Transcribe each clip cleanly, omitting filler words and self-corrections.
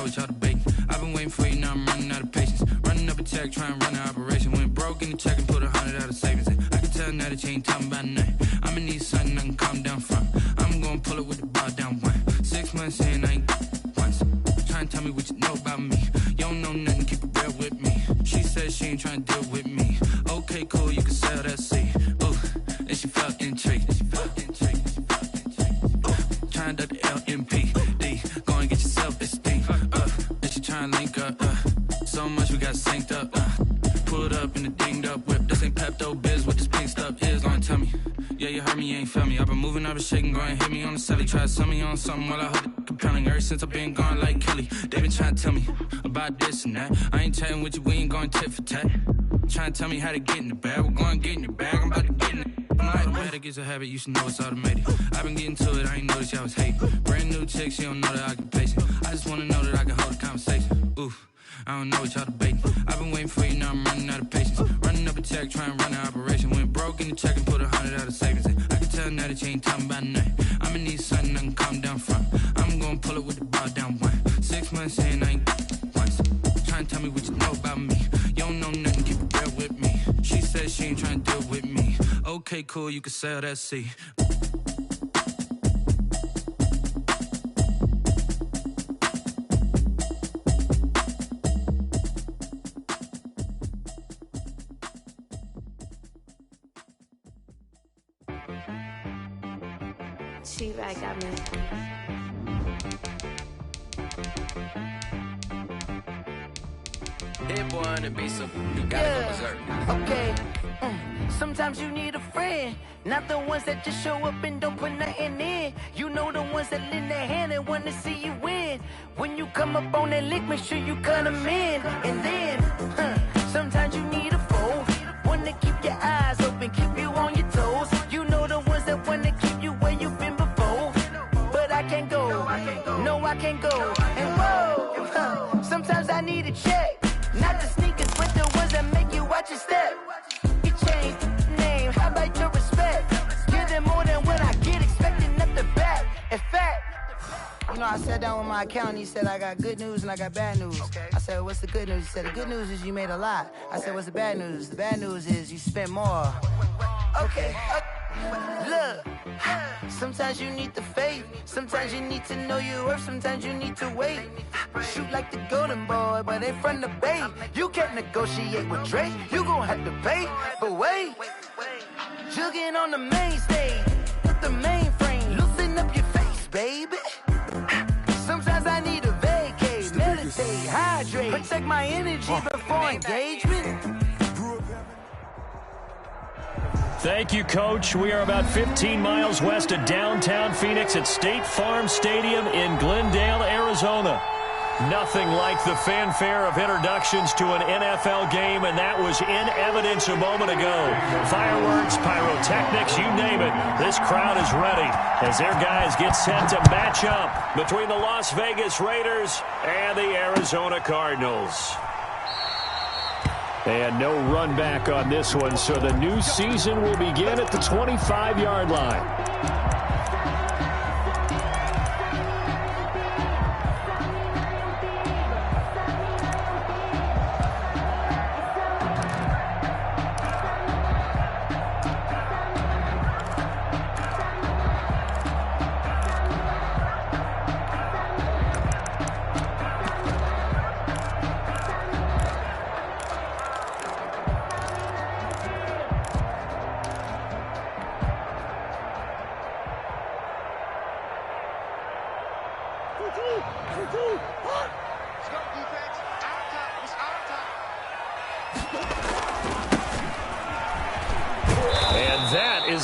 know what y'all debating. I've been waiting for you, now I'm running out of patience. Running up a check, trying to run an operation. Went broke in the check and put 100 out of savings in. I can tell now that you ain't talking about nothing. I'ma need something I can calm down from. I'm gonna pull it with the bar down one. 6 months in, I ain't once. Trying to tell me what you know about me. You don't know nothing, keep it real with me. She said she ain't trying to deal with me. Okay, cool, you can sell that seed. Ooh, and she felt intrigued. Trying to duck the LMP. Go and get yourself esteem. And she trying to link up. So much we got synced up. Pulled up in the dinged up whip. This ain't Pepto Biz, what this pink stuff is. Gonna tell me. Yeah, you heard me, you ain't felt me. I've been moving, I've been shaking, go and hit me on the celly. Try to sell me on something while I hold it compelling. Ever since I've been gone like Kelly, they been trying to tell me about this and that. I ain't chatting with you, we ain't going tit for tat. Trying to tell me how to get in the bag. We're going to get in your bag, I'm about to get in it. I'm like, automatic is a habit, you should know it's automated. I've been getting to it, I ain't noticed y'all was hating. Brand new chick, she don't know that I can pace it. I just wanna know that I can hold a conversation. Oof, I don't know what y'all debating. I've been waiting for you, now I'm running out of patience. Running up a check, trying to run an operation. Went broke in the check and put 100 out of savings in. I can tell now that you ain't talking about nothing. I'ma need something I can calm down from. I'm gonna pull it with the bar down one. 6 months in, I ain't once. Trying to tell me what you know about me. You don't know nothing, keep it real with me. She said she ain't trying to deal with me. Okay, cool, you can sell that seed. She-Rag got me. Hit boy on the beat, so you gotta go berserk. Okay. Sometimes you need a friend, not the ones that just show up and don't put nothing in. You know the ones that lend their hand and wanna see you win. When you come up on that lick, make sure you cut them in. And then, sometimes you need a foe, one to keep your eyes open, keep you on your toes. You know the ones that wanna keep you where you've been before. But I can't go, no I can't go. And whoa, sometimes I need a check, not the sneakers, but the ones that make you watch your step. You change the name, how about your respect? Give them more than what I get, expecting at the back. In fact, you know, I sat down with my accountant, he said I got good news and I got bad news. Okay. I said, what's the good news? He said, the good news is you made a lot. I said, what's the bad news? The bad news is you spent more. Okay. Look, sometimes you need the faith, sometimes you need to know your worth, sometimes you need to wait. Shoot like the golden boy, but ain't from the bay. You can't negotiate with Drake, you gon' have to pay. But wait, jugging on the main stage, with the mainframe, loosen up your face, baby. Sometimes I need a vacate, meditate, hydrate, protect my energy before engagement. Thank you, Coach. We are about 15 miles west of downtown Phoenix at State Farm Stadium in Glendale, Arizona. Nothing like the fanfare of introductions to an NFL game, and that was in evidence a moment ago. Fireworks, pyrotechnics, you name it. This crowd is ready as their guys get set to match up between the Las Vegas Raiders and the Arizona Cardinals. And no run back on this one, so the new season will begin at the 25-yard line.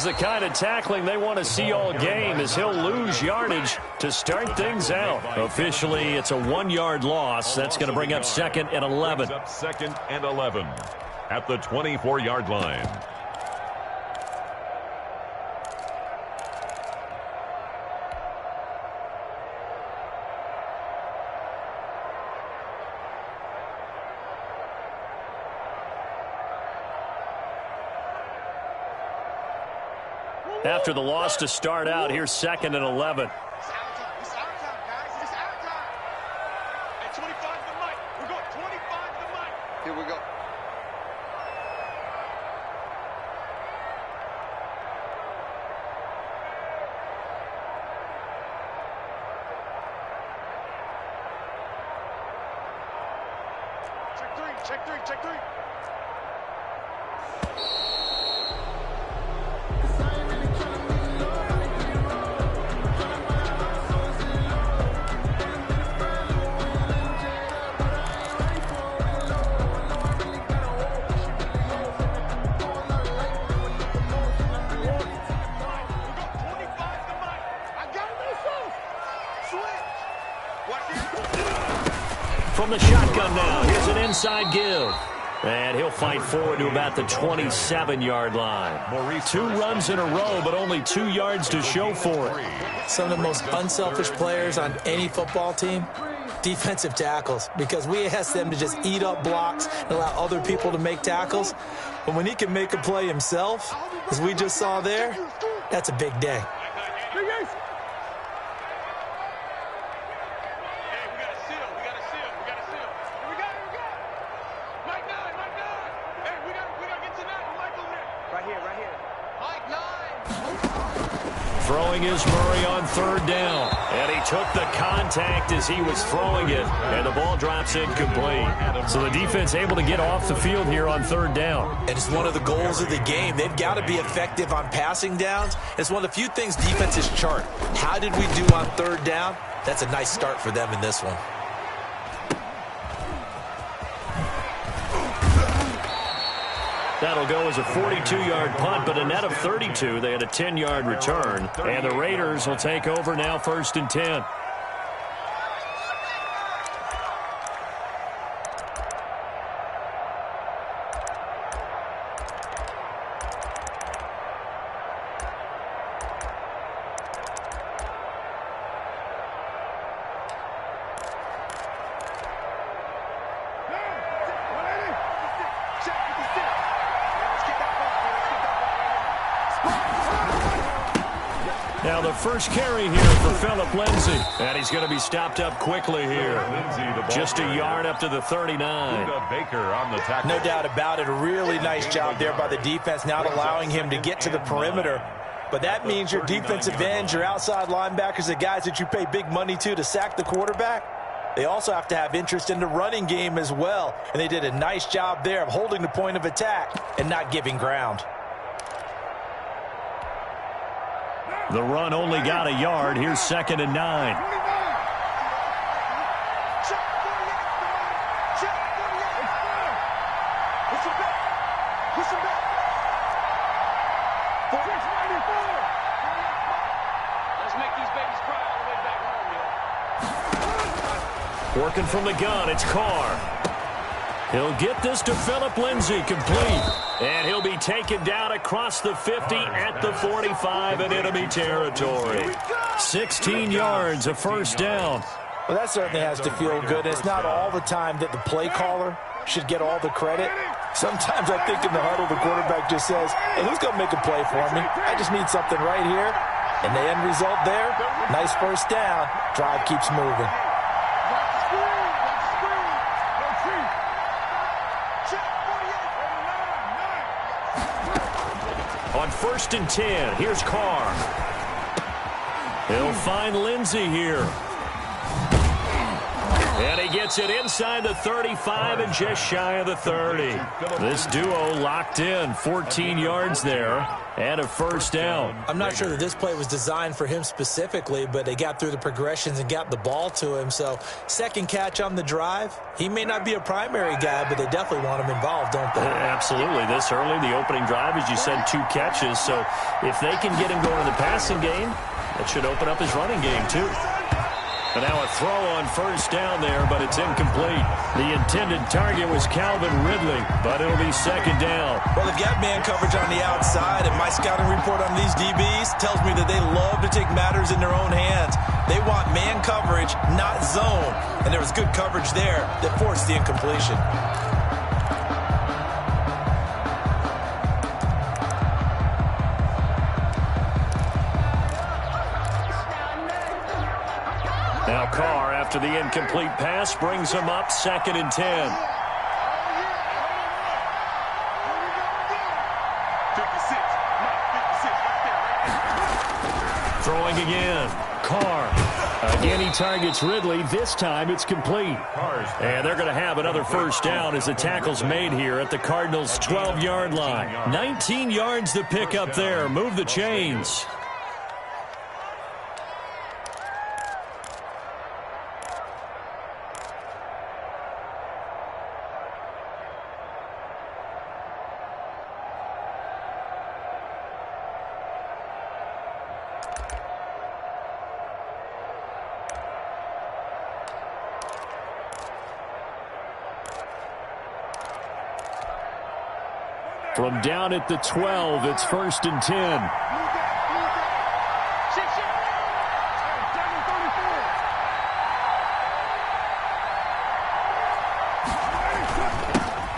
The kind of tackling they want to see all game, as he'll lose yardage to start things out. Officially, it's a 1-yard loss. That's going to bring up 2nd and 11. Up 2nd and 11 at the 24-yard line. After the loss to start out, here's 2nd and 11. 25 to the mic. We're going 25 to the mic. Here we go. Check three, check three. From the shotgun now, here's an inside give. And he'll fight forward to about the 27-yard line. 2 runs in a row, but only 2 yards to show for it. Some of the most unselfish players on any football team, defensive tackles, because we ask them to just eat up blocks and allow other people to make tackles. But when he can make a play himself, as we just saw there, that's a big day. Throwing is Murray on 3rd down. And he took the contact as he was throwing it. And the ball drops incomplete. So the defense able to get off the field here on 3rd down. And it's one of the goals of the game. They've got to be effective on passing downs. It's one of the few things defenses chart. How did we do on 3rd down? That's a nice start for them in this one. That'll go as a 42-yard punt, but a net of 32. They had a 10-yard return. And the Raiders will take over now 1st and 10. Now the first carry here for Phillip Lindsay. And he's going to be stopped up quickly here. Just a yard up to the 39. No doubt about it. A really nice job there by the defense, not allowing him to get to the perimeter. But that means your defensive ends, your outside linebackers, the guys that you pay big money to sack the quarterback, they also have to have interest in the running game as well. And they did a nice job there of holding the point of attack and not giving ground. The run only got a yard. Here's 2nd and 9. Working from the gun, it's Carr. He'll get this to Phillip Lindsay, complete. And he'll be taken down across the 50 at the 45 in enemy territory. 16 yards, a 1st down. Well, that certainly has to feel good. It's not all the time that the play caller should get all the credit. Sometimes I think in the huddle, the quarterback just says, hey, who's going to make a play for me? I just need something right here. And the end result there, nice 1st down. Drive keeps moving. On 1st and 10, here's Carr. He'll find Lindsay here. And he gets it inside the 35 and just shy of the 30. This duo locked in, 14 yards there and a 1st down. I'm not sure that this play was designed for him specifically, but they got through the progressions and got the ball to him. So 2nd catch on the drive. He may not be a primary guy, but they definitely want him involved, don't they? Absolutely. This early, the opening drive, as you said, 2 catches. So if they can get him going in the passing game, that should open up his running game too. And now a throw on 1st down there, but it's incomplete. The intended target was Calvin Ridley, but it'll be 2nd down. Well, they've got man coverage on the outside, and my scouting report on these DBs tells me that they love to take matters in their own hands. They want man coverage, not zone. And there was good coverage there that forced the incompletion. Now Carr after the incomplete pass brings them up 2nd and 10. Throwing again. Carr. Again, he targets Ridley. This time it's complete. And they're going to have another first down as the tackle's made here at the Cardinals' 12-yard line. 19 yards to pick up there. Move the chains. From down at the 12, it's 1st and 10.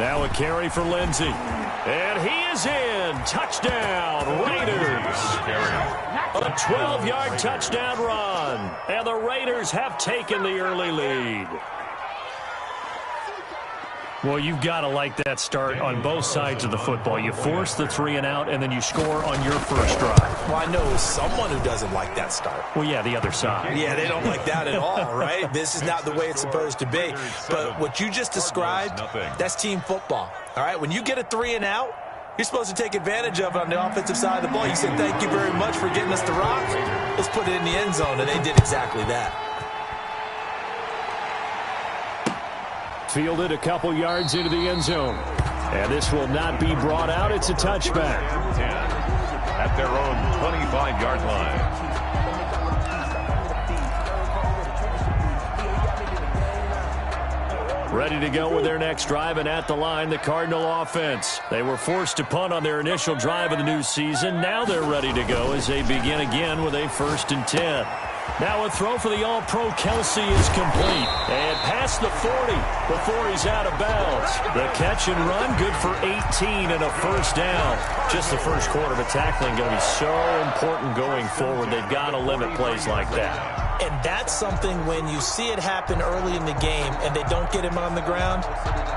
Now a carry for Lindsey. And he is in. Touchdown, Raiders. A 12-yard touchdown run. And the Raiders have taken the early lead. Well, you've got to like that start on both sides of the football. You force the 3 and out, and then you score on your first drive. Well, I know someone who doesn't like that start. Well, yeah, the other side. Yeah, they don't like that at all, right? This is not the way it's supposed to be. But what you just described, that's team football, all right? When you get a 3 and out, you're supposed to take advantage of it on the offensive side of the ball. You say, thank you very much for getting us the rock. Let's put it in the end zone, and they did exactly that. Fielded a couple yards into the end zone. And this will not be brought out. It's a touchback. 10 at their own 25-yard line. Ready to go with their next drive, and at the line, the Cardinal offense. They were forced to punt on their initial drive of the new season. Now they're ready to go as they begin again with a 1st and 10. Now a throw for the All-Pro Kelsey is complete. And past the 40 before he's out of bounds. The catch and run, good for 18 and a first down. Just the first quarter, but tackling going to be so important going forward. They've got to limit plays like that. And that's something when you see it happen early in the game and they don't get him on the ground,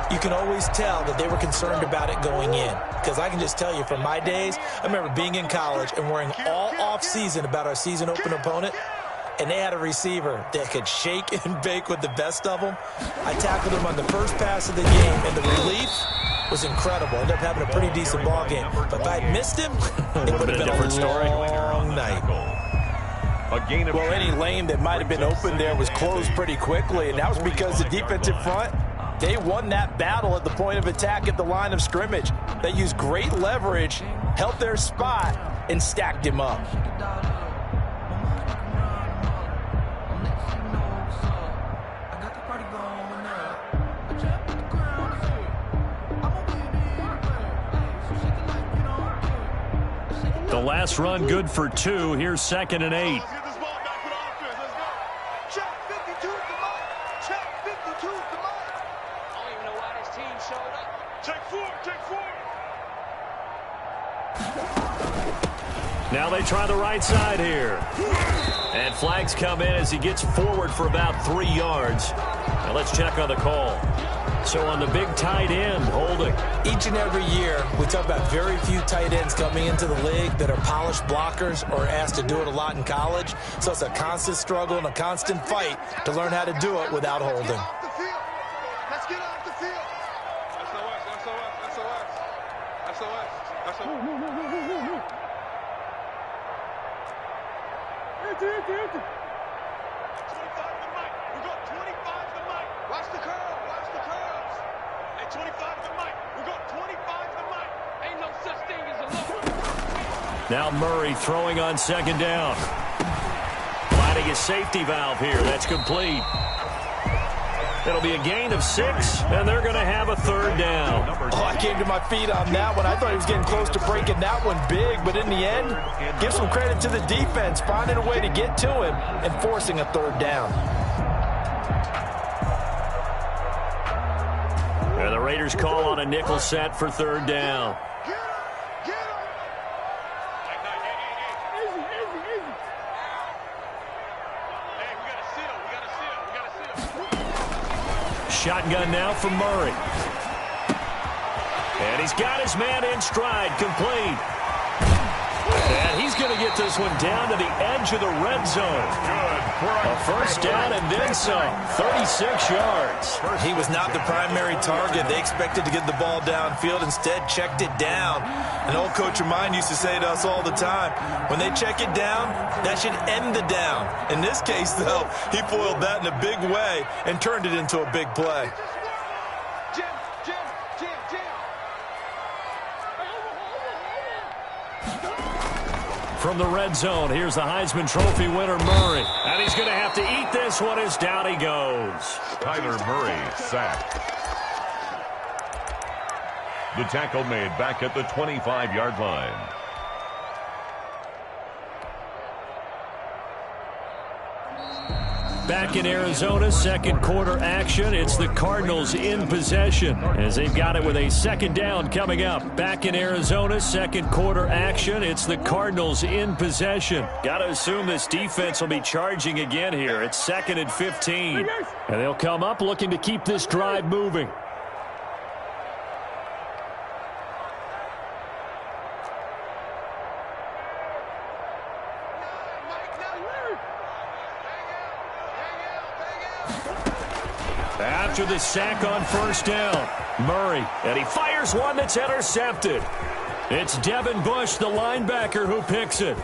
you can always tell that they were concerned about it going in. Because I can just tell you from my days, I remember being in college and worrying all off-season about our season open opponent. And they had a receiver that could shake and bake with the best of them. I tackled him on the first pass of the game, and the relief was incredible. Ended up having a pretty decent ball game. But if I had missed him, it would have been a different story. Long night. Well, any lane that might have been open there was closed pretty quickly, and that was because the defensive front, they won that battle at the point of attack at the line of scrimmage. They used great leverage, held their spot, and stacked him up. The last run good for 2. Here's 2nd and 8. Now they try the right side here. And flags come in as he gets forward for about 3 yards. Now let's check on the call. So on the big tight end, holding. Each and every year, we talk about very few tight ends coming into the league that are polished blockers or asked to do it a lot in college. So it's a constant struggle and a constant fight to learn how to do it without holding. Let's get off the field. SOS. Empty. 25 to the mic. We got 25 to the mic. Watch the curve. Hey, 25 to the mic. We got 25 to the mic. Ain't no such thing as a look. Now Murray throwing on 2nd down. Finding his safety valve here. That's complete. It'll be a gain of 6, and they're going to have a 3rd down. Oh, I came to my feet on that one. I thought he was getting close to breaking that one big, but in the end, give some credit to the defense, finding a way to get to him and forcing a 3rd down. And the Raiders call on a nickel set for 3rd down. Shotgun now for Murray. And he's got his man in stride, complete. And he's going to get this one down to the edge of the red zone. A first down and then some, 36 yards. He was not the primary target. They expected to get the ball downfield. Instead, checked it down. An old coach of mine used to say to us all the time, when they check it down, that should end the down. In this case, though, he foiled that in a big way and turned it into a big play. From the red zone, here's the Heisman Trophy winner, Murray. And he's going to have to eat this one as down he goes. Kyler Murray sacked. The tackle made back at the 25-yard line. Back in Arizona, second quarter action. It's the Cardinals in possession as they've got it with a second down coming up. Back in Arizona, second quarter action. It's the Cardinals in possession. Got to assume this defense will be charging again here. It's 2nd and 15. And they'll come up looking to keep this drive moving. After the sack on first down, Murray, and he fires one that's intercepted. It's Devin Bush, the linebacker, who picks it.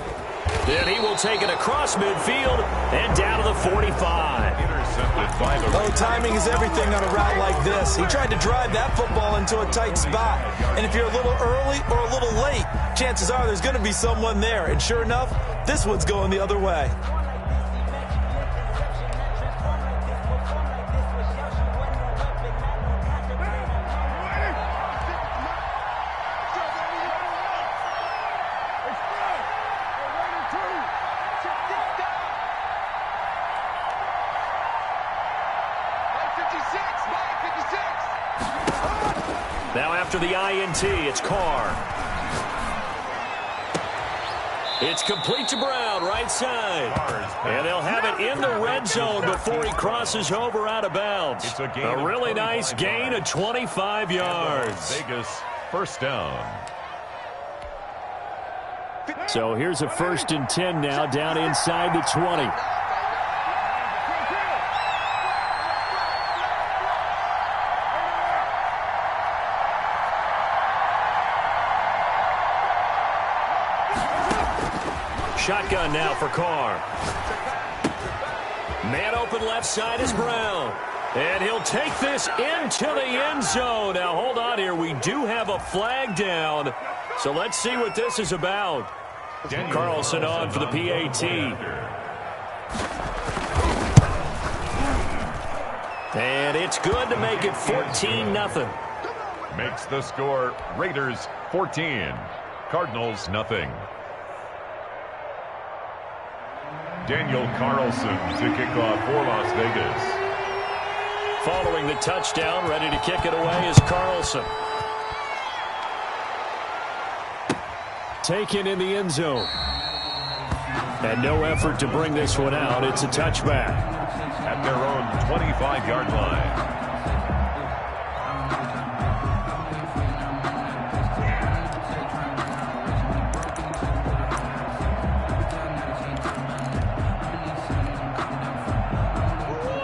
Then he will take it across midfield and down to the 45. Intercepted by the Oh, timing is everything on a route like this. He tried to drive that football into a tight spot. And if you're a little early or a little late, chances are there's going to be someone there. And sure enough, this one's going the other way. Now after the INT, it's Carr. It's complete to Brown, right side. And they'll have it in the red zone before he crosses over out of bounds. A really nice gain of 25 yards. Vegas, first down. So here's a 1st and 10 now, down inside the 20. Shotgun now for Carr. Man open left side is Brown. And he'll take this into the end zone. Now, hold on here. We do have a flag down. So let's see what this is about. Carlson on for the PAT. And it's good to make it 14-0. Makes the score Raiders 14, Cardinals nothing. Daniel Carlson to kick off for Las Vegas. Following the touchdown, ready to kick it away is Carlson. Taken in the end zone. And no effort to bring this one out. It's a touchback. At their own 25-yard line.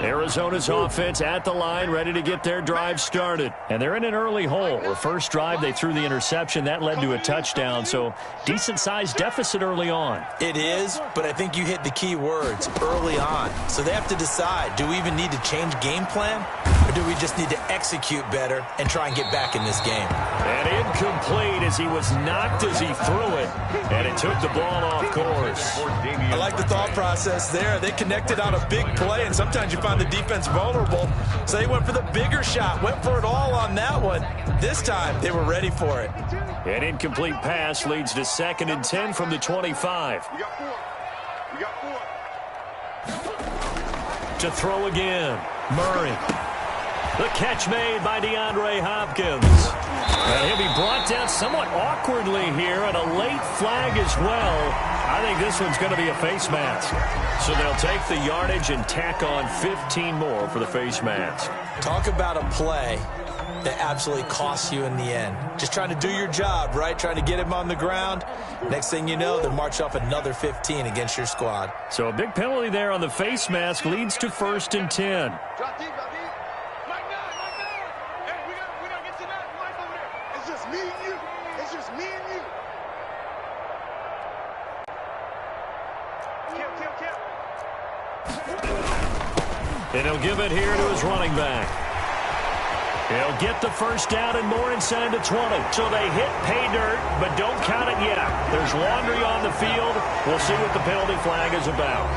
Arizona's offense at the line, ready to get their drive started. And they're in an early hole. The first drive, they threw the interception. That led to a touchdown, so decent-sized deficit early on. It is, but I think you hit the key words, early on. So they have to decide, do we even need to change game plan? Or do we just need to execute better and try and get back in this game? And incomplete as he was knocked as he threw it. And it took the ball off course. I like the thought process there. They connected on a big play, and sometimes you find the defense vulnerable. So they went for the bigger shot, went for it all on that one. This time, they were ready for it. An incomplete pass leads to 2nd and 10 from the 25. You got 4. You got 4. To throw again, Murray. The catch made by DeAndre Hopkins. And he'll be brought down somewhat awkwardly here, and a late flag as well. I think this one's going to be a face mask. So they'll take the yardage and tack on 15 more for the face mask. Talk about a play that absolutely costs you in the end. Just trying to do your job, right? Trying to get him on the ground. Next thing you know, they'll march off another 15 against your squad. So a big penalty there on the face mask leads to 1st and 10. Drop deep, drop deep. Mike 9, Mike 9. Hey, we gotta get to that Mike over there. It's just me and you. It's just me and you. Kill. And he'll give it here to his running back. He'll get the first down and more inside the 20. So they hit pay dirt, but don't count it yet. There's laundry on the field. We'll see what the penalty flag is about.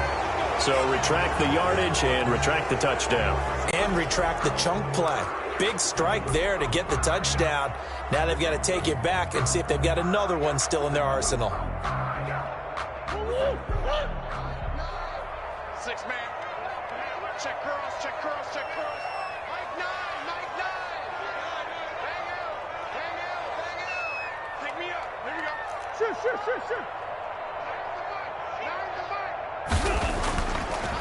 So retract the yardage and retract the touchdown. And retract the chunk play. Big strike there to get the touchdown. Now they've got to take it back and see if they've got another one still in their arsenal. 6-man. Check cross. Mike 9. Hang out. Take me up. Here we go. Shoot.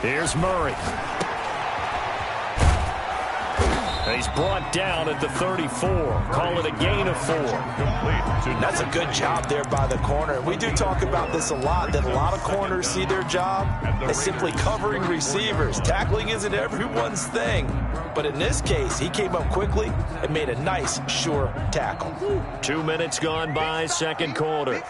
Here's Murray. He's brought down at the 34. Call it a gain of 4. That's a good job there by the corner. We do talk about this a lot, that a lot of corners see their job as simply covering receivers. Tackling isn't everyone's thing. But in this case, he came up quickly and made a nice, sure tackle. 2 minutes gone by, second quarter.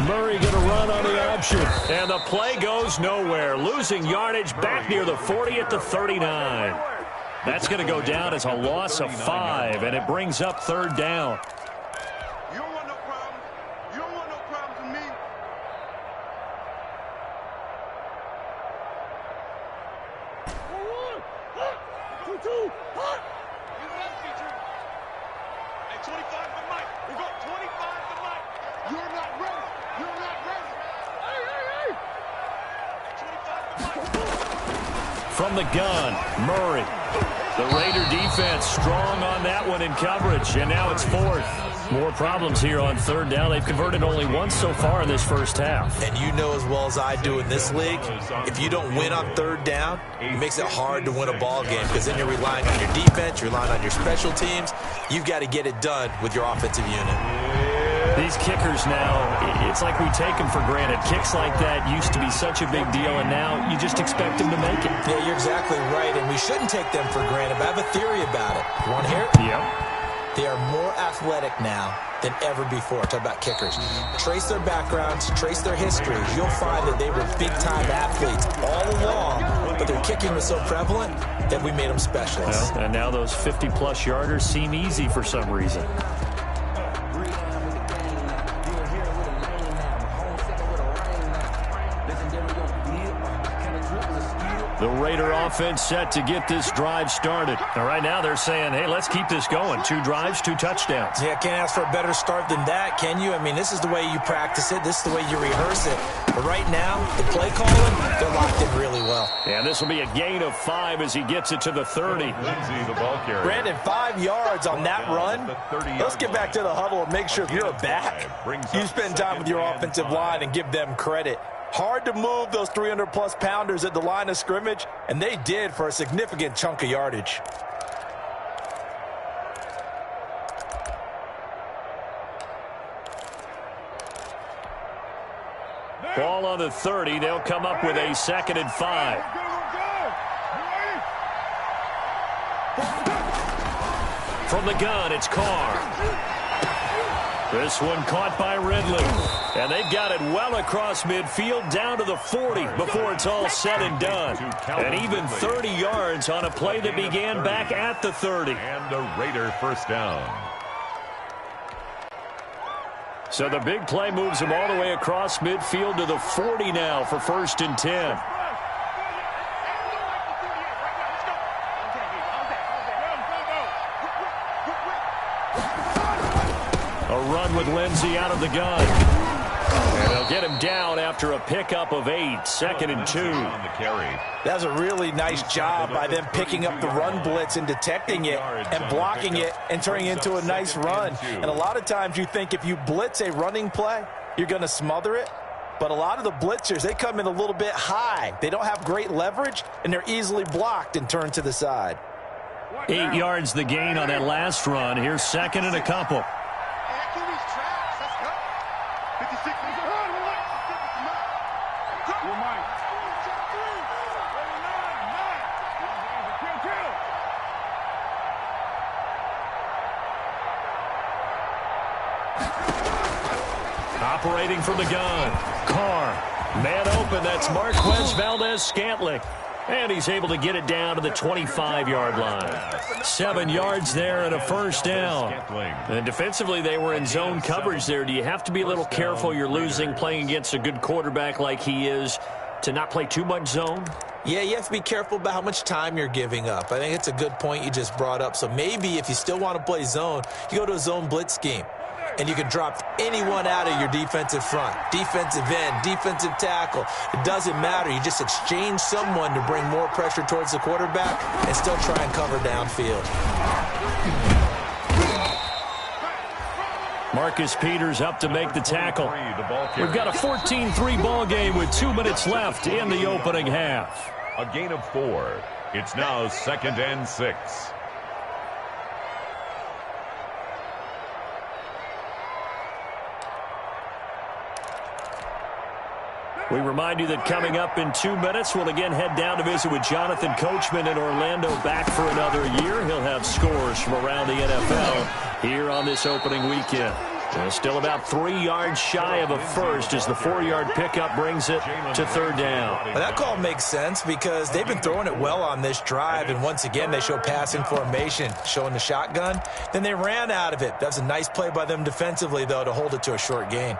Murray going to run on the option. And the play goes nowhere. Losing yardage back near the 40 at the 39. That's going to go down as a loss of 5, and it brings up 3rd down. You don't want no problem. You don't want no problems with me. Hey, 25 to Mike. We got 25 to Mike. You're not ready. From the gun, Murray. The Raider defense strong on that one in coverage, and now it's 4th. More problems here on 3rd down. They've converted only once so far in this first half. And you know as well as I do in this league, if you don't win on 3rd down, it makes it hard to win a ball game because then you're relying on your defense, you're relying on your special teams. You've got to get it done with your offensive unit. These kickers now, it's like we take them for granted. Kicks like that used to be such a big deal, and now you just expect them to make it. Yeah, you're exactly right, and we shouldn't take them for granted, but I have a theory about it. You want to hear it? Yep. They are more athletic now than ever before. Talk about kickers. Trace their backgrounds, trace their histories. You'll find that they were big-time athletes all along, but their kicking was so prevalent that we made them specialists. Well, and now those 50-plus yarders seem easy for some reason. The Raider offense set to get this drive started. And right now they're saying, hey, let's keep this going. 2 drives, 2 touchdowns. Yeah, can't ask for a better start than that, can you? I mean, this is the way you practice it. This is the way you rehearse it. But right now, the play calling, they're locked in really well. And this will be a gain of 5 as he gets it to the 30. Lindsay, the ball carrier. Brandon, 5 yards on that run. Let's get back to the huddle and make sure if you're a back, you spend time with your offensive line and give them credit. Hard to move those 300-plus pounders at the line of scrimmage, and they did for a significant chunk of yardage. Ball on the 30. They'll come up with a 2nd and 5. From the gun, it's Carr. This one caught by Ridley. And they've got it well across midfield down to the 40 before it's all said and done. And even 30 yards on a play that began back at the 30. And the Raider first down. So the big play moves him all the way across midfield to the 40 now for 1st and 10. A run with Lindsay out of the gun. And they'll get him down after a pickup of 8, 2nd and 2. That was a really nice job by them picking up the run blitz and detecting it and blocking it and turning it into a nice run. And a lot of times you think if you blitz a running play, you're going to smother it. But a lot of the blitzers, they come in a little bit high. They don't have great leverage, and they're easily blocked and turned to the side. 8 yards the gain on that last run. Here's 2nd and a couple. Operating from the gun. Carr. Man open. That's Marquez Valdez-Scantling. And he's able to get it down to the 25-yard line. 7 yards there and a first down. And defensively, they were in zone coverage there. Do you have to be a little careful you're losing playing against a good quarterback like he is to not play too much zone? Yeah, you have to be careful about how much time you're giving up. I think it's a good point you just brought up. So maybe if you still want to play zone, you go to a zone blitz scheme. And you can drop anyone out of your defensive front, defensive end, defensive tackle. It doesn't matter. You just exchange someone to bring more pressure towards the quarterback and still try and cover downfield. Marcus Peters up to make the tackle. We've got a 14-3 ball game with 2 minutes left in the opening half. A gain of 4. It's now 2nd and 6. We remind you that coming up in 2 minutes, we'll again head down to visit with Jonathan Coachman in Orlando, back for another year. He'll have scores from around the NFL here on this opening weekend. Still about 3 yards shy of a first as the 4-yard pickup brings it to 3rd down. Well, that call makes sense because they've been throwing it well on this drive, and once again they show passing formation, showing the shotgun. Then they ran out of it. That was a nice play by them defensively, though, to hold it to a short gain.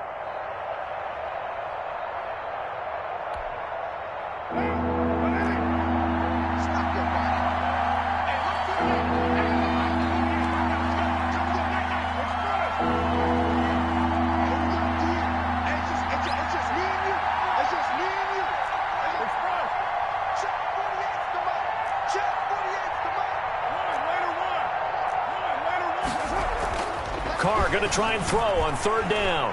Going to try and throw on 3rd down.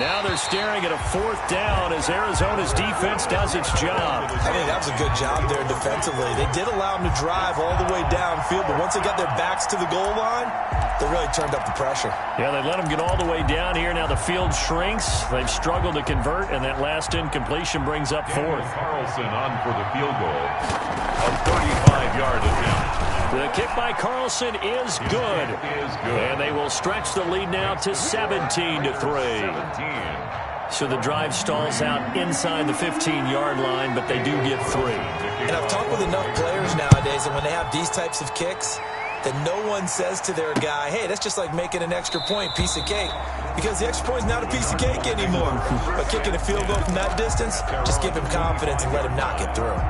Now they're staring at a 4th down as Arizona's defense does its job. I think that was a good job there defensively. They did allow them to drive all the way downfield, but once they got their backs to the goal line, they really turned up the pressure. Yeah, they let them get all the way down here. Now the field shrinks. They've struggled to convert, and that last incompletion brings up 4th. Carlson on for the field goal. A 35-yard attempt. The kick by Carlson is good. And they will stretch the lead now to 17-3. So the drive stalls out inside the 15-yard line, but they do get 3. And I've talked with enough players nowadays that when they have these types of kicks, that no one says to their guy, hey, that's just like making an extra point, piece of cake. Because the extra point is not a piece of cake anymore. But kicking a field goal from that distance, just give him confidence and let him knock it through.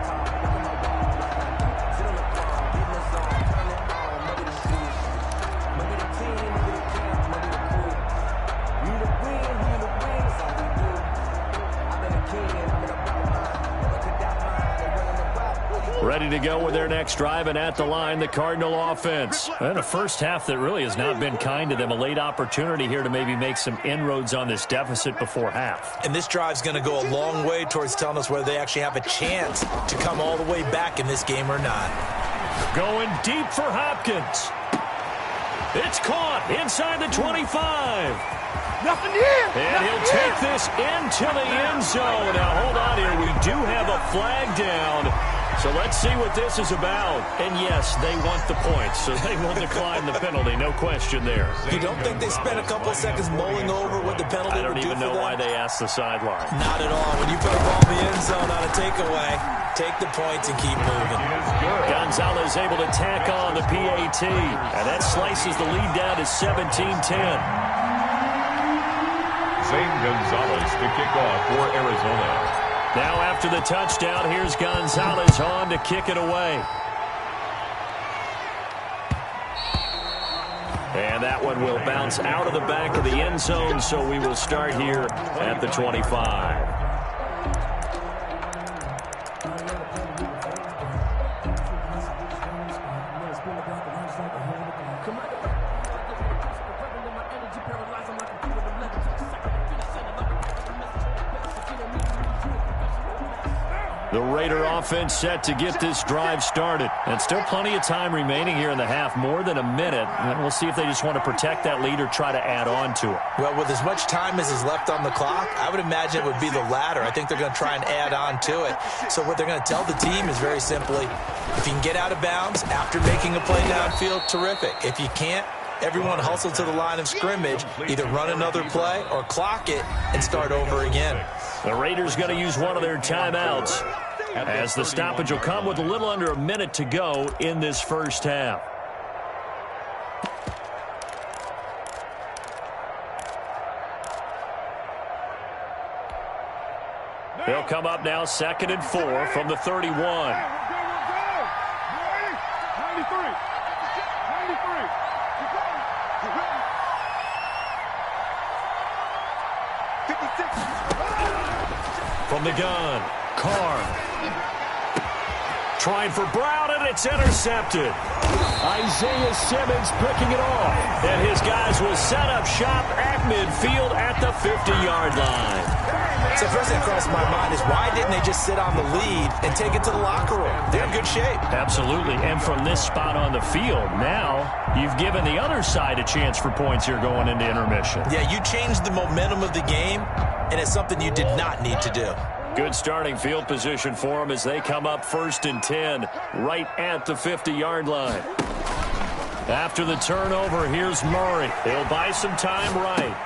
Ready to go with their next drive, and at the line, the Cardinal offense. And a first half that really has not been kind to them. A late opportunity here to maybe make some inroads on this deficit before half. And this drive's going to go a long way towards telling us whether they actually have a chance to come all the way back in this game or not. Going deep for Hopkins. It's caught inside the 25. Nothing here. And he'll take this into the end zone. Now, hold on here. We do have a flag down. So let's see what this is about. And yes, they want the points, so they will decline the penalty. No question there. You don't think they spent a couple of seconds mulling over what the penalty would do for them? I don't even know why they asked the sideline. Not at all. When you put a ball in the end zone on a takeaway, take the points and keep moving. Gonzalez able to tack on the PAT. And that slices the lead down to 17-10. Zane Gonzalez to kick off for Arizona. Now after the touchdown, here's Gonzalez on to kick it away. And that one will bounce out of the back of the end zone, so we will start here at the 25. The Raider offense set to get this drive started. And still plenty of time remaining here in the half, more than a minute. And we'll see if they just want to protect that lead or try to add on to it. Well, with as much time as is left on the clock, I would imagine it would be the latter. I think they're going to try and add on to it. So what they're going to tell the team is very simply, if you can get out of bounds after making a play downfield, terrific. If you can't, everyone hustle to the line of scrimmage, either run another play or clock it and start over again. The Raiders going to use one of their timeouts as the stoppage will come with a little under a minute to go in this first half. They'll come up now 2nd and 4 from the 31. 93. From the gun, Carr. Trying for Brown, and it's intercepted. Isaiah Simmons picking it off. And his guys will set up shop at midfield at the 50-yard line. So first thing that crossed my mind is, why didn't they just sit on the lead and take it to the locker room? They're in good shape. Absolutely. And from this spot on the field, now you've given the other side a chance for points here going into intermission. Yeah, you changed the momentum of the game, and it's something you did not need to do. Good starting field position for them as they come up 1st and 10 right at the 50-yard line. After the turnover, here's Murray. He'll buy some time right.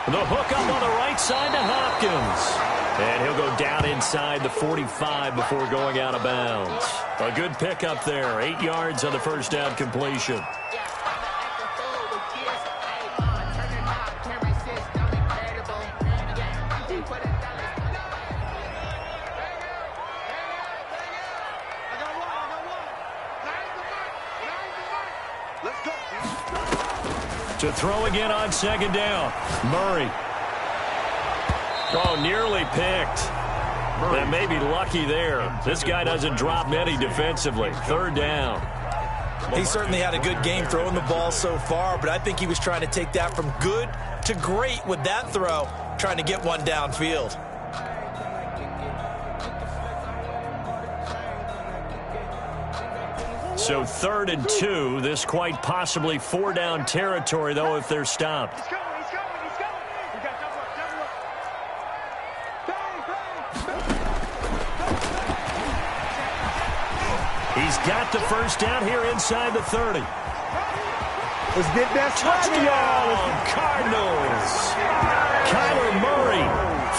The hook up on the right side to Hopkins. And he'll go down inside the 45 before going out of bounds. A good pickup there. 8 yards on the first down completion. To throw again on 2nd down. Murray. Oh, nearly picked. That may be lucky there. This guy doesn't drop many defensively. 3rd down. He certainly had a good game throwing the ball so far, but I think he was trying to take that from good to great with that throw, trying to get one downfield. So 3rd and 2. This quite possibly 4-down territory, though, if they're stopped. He's coming. We got double up. He's got the first down here inside the 30. Let's get that Touchdown, Cardinals. Kyler Murray,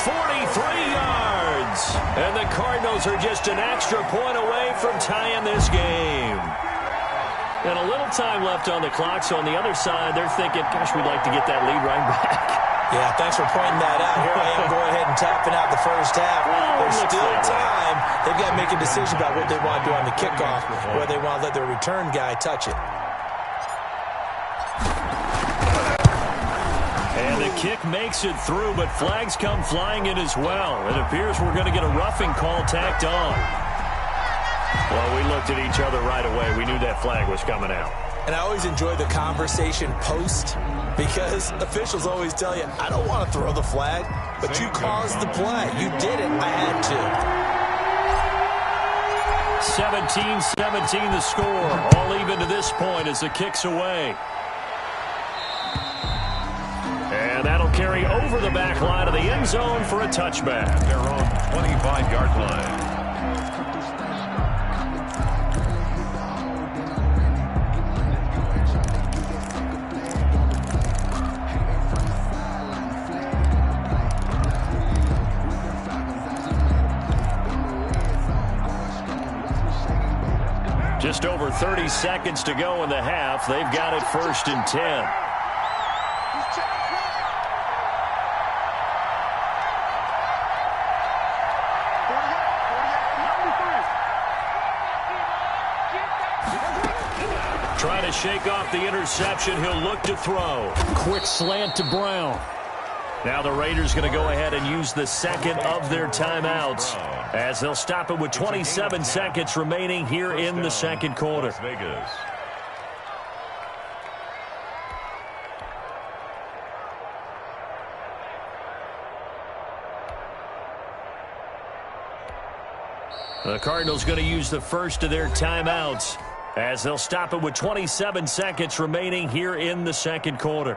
43 yards. And the Cardinals are just an extra point away from tying this game. And a little time left on the clock, so on the other side, they're thinking, gosh, we'd like to get that lead right back. Yeah, thanks for pointing that out. Here I am going ahead and tapping out the first half. There's still time. They've got to make a decision about what they want to do on the kickoff, whether they want to let their return guy touch it. And the kick makes it through, but flags come flying in as well. It appears we're going to get a roughing call tacked on. Well, we looked at each other right away. We knew that flag was coming out. And I always enjoy the conversation post, because officials always tell you, I don't want to throw the flag, but you caused the play. You did it. I had to. 17-17 the score. All even to this point as the kick's away. And that'll carry over the back line of the end zone for a touchback. Their own 25-yard line. Just over 30 seconds to go in the half. They've got it 1st and 10. Trying to shake off the interception. He'll look to throw. Quick slant to Brown. Now the Raiders going to go ahead and use the second of their timeouts as they'll stop it with 27 seconds remaining here in the second quarter. The Cardinals going to use the first of their timeouts as they'll stop it with 27 seconds remaining here in the second quarter.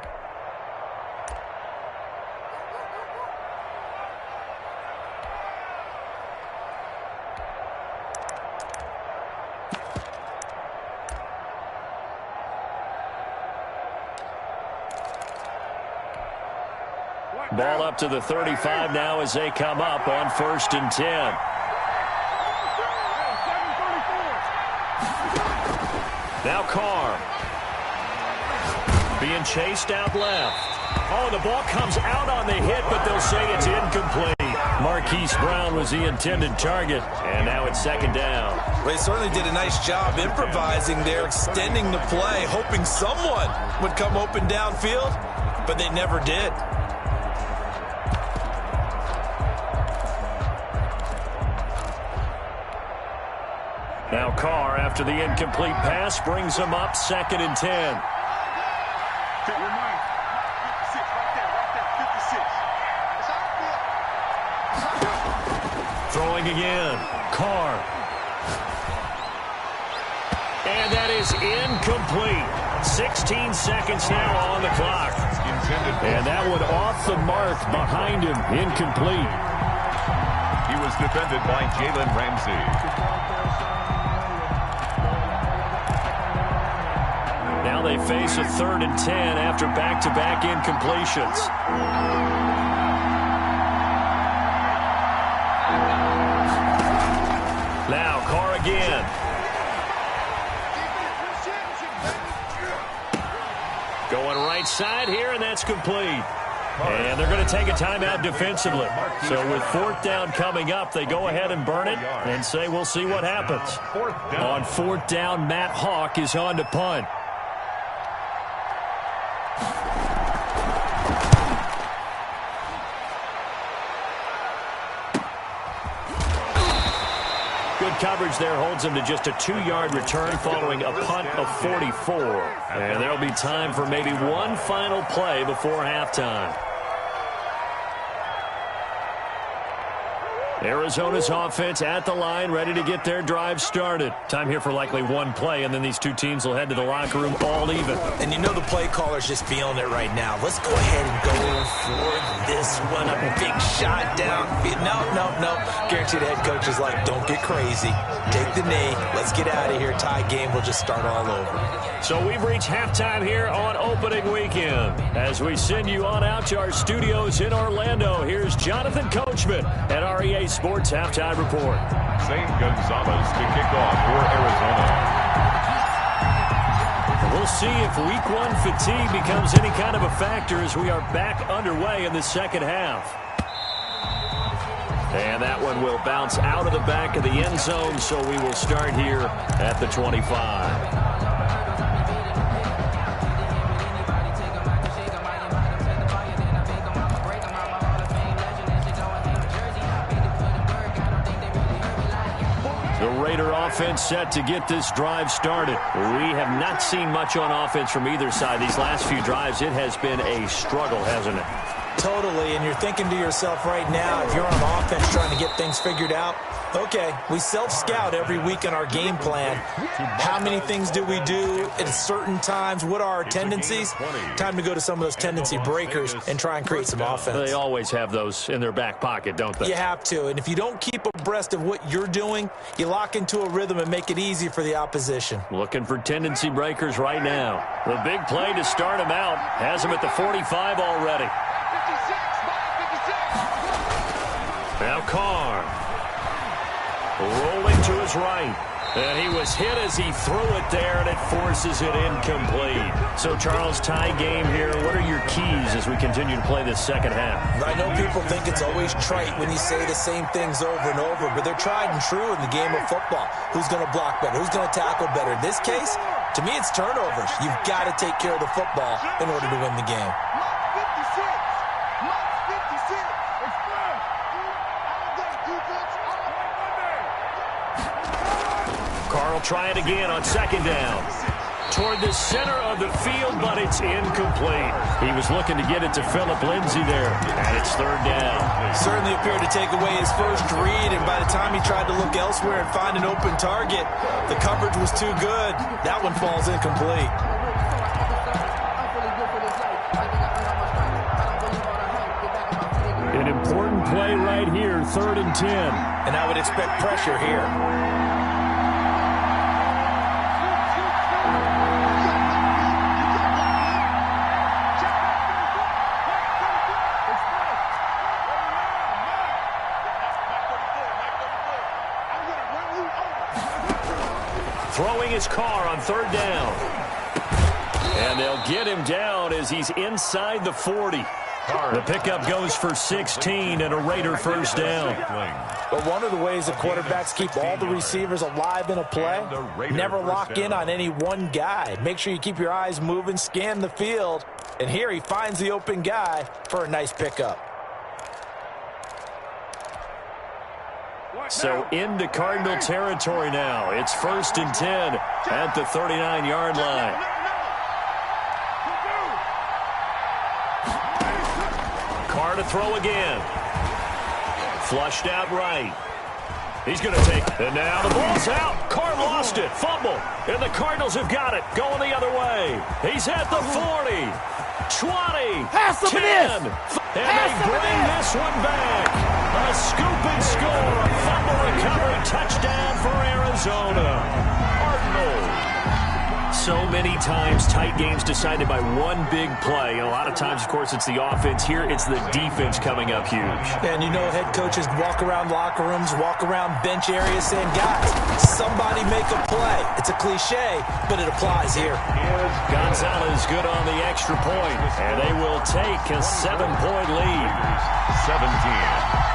Ball up to the 35 now as they come up on 1st and 10. Now Carr. Being chased out left. Oh, the ball comes out on the hit, but they'll say it's incomplete. Marquise Brown was the intended target, and now it's second down. Well, they certainly did a nice job improvising there, extending the play, hoping someone would come open downfield, but they never did. Now Carr, after the incomplete pass, brings him up 2nd and 10. Throwing again. Carr. And that is incomplete. 16 seconds now on the clock. And that one off the mark behind him. Incomplete. He was defended by Jalen Ramsey. Now they face a 3rd and 10 after back-to-back incompletions. Now Carr again. Going right side here, and that's complete. And they're going to take a timeout defensively. So with 4th down coming up, they go ahead and burn it and say we'll see what happens. On 4th down, Matt Hawk is on to punt. Coverage there holds him to just a 2-yard return following a punt of 44. And there'll be time for maybe one final play before halftime. Arizona's offense at the line, ready to get their drive started. Time here for likely one play, and then these two teams will head to the locker room all even. And you know the play caller's just feeling it right now. Let's go ahead and go for this one. A big shot down. No. Guaranteed the head coach is like, don't get crazy. Take the knee. Let's get out of here. Tie game. We'll just start all over. So we've reached halftime here on opening weekend. As we send you on out to our studios in Orlando, here's Jonathan Coachman at REA Sports Halftime Report. St. Gonzalez to kick off for Arizona. We'll see if week 1 fatigue becomes any kind of a factor as we are back underway in the second half. And that one will bounce out of the back of the end zone, so we will start here at the 25. Offense set to get this drive started. We have not seen much on offense from either side. These last few drives, it has been a struggle, hasn't it? Totally, and you're thinking to yourself right now, if you're on offense trying to get things figured out, okay, we self-scout every week in our game plan. How many things do we do at certain times? What are our tendencies? Time to go to some of those tendency breakers and try and create some offense. They always have those in their back pocket, don't they? You have to, and if you don't keep abreast of what you're doing, you lock into a rhythm and make it easy for the opposition. Looking for tendency breakers right now. The big play to start him out has him at the 45 already. Now Carr. Rolling to his right. And he was hit as he threw it there, and it forces it incomplete. So, Charles, tie game here. What are your keys as we continue to play this second half? I know people think it's always trite when you say the same things over and over, but they're tried and true in the game of football. Who's going to block better? Who's going to tackle better? In this case, To me, it's turnovers. You've got to take care of the football in order to win the game. Carl try it again on second down. Toward the center of the field, but it's incomplete. He was looking to get it to Phillip Lindsay there, and it's third down. Certainly appeared to take away his first read, and by the time he tried to look elsewhere and find an open target, the coverage was too good. That one falls incomplete. An important play right here, 3rd and 10. And I would expect pressure here. Throwing his car on 3rd down. And they'll get him down as he's inside the 40. The pickup goes for 16 and a Raider first down. But one of the ways the quarterbacks keep all the receivers alive in a play, never lock in on any one guy. Make sure you keep your eyes moving, scan the field. And here he finds the open guy for a nice pickup. So into Cardinal territory now. It's 1st and 10 at the 39-yard line. Carr to throw again. Flushed out right. He's going to take it. And now the ball's out. Carr lost it. Fumble. And the Cardinals have got it. Going the other way. He's at the 40. 20. 10. And they bring this one back. A scoop and score, a fumble recovery, touchdown for Arizona. Cardinals. So many times tight games decided by one big play. And a lot of times, of course, it's the offense. Here, it's the defense coming up huge. And you know head coaches walk around locker rooms, walk around bench areas saying, guys, somebody make a play. It's a cliche, but it applies here. Gonzalez good on the extra point. And they will take a 7-point lead. 17.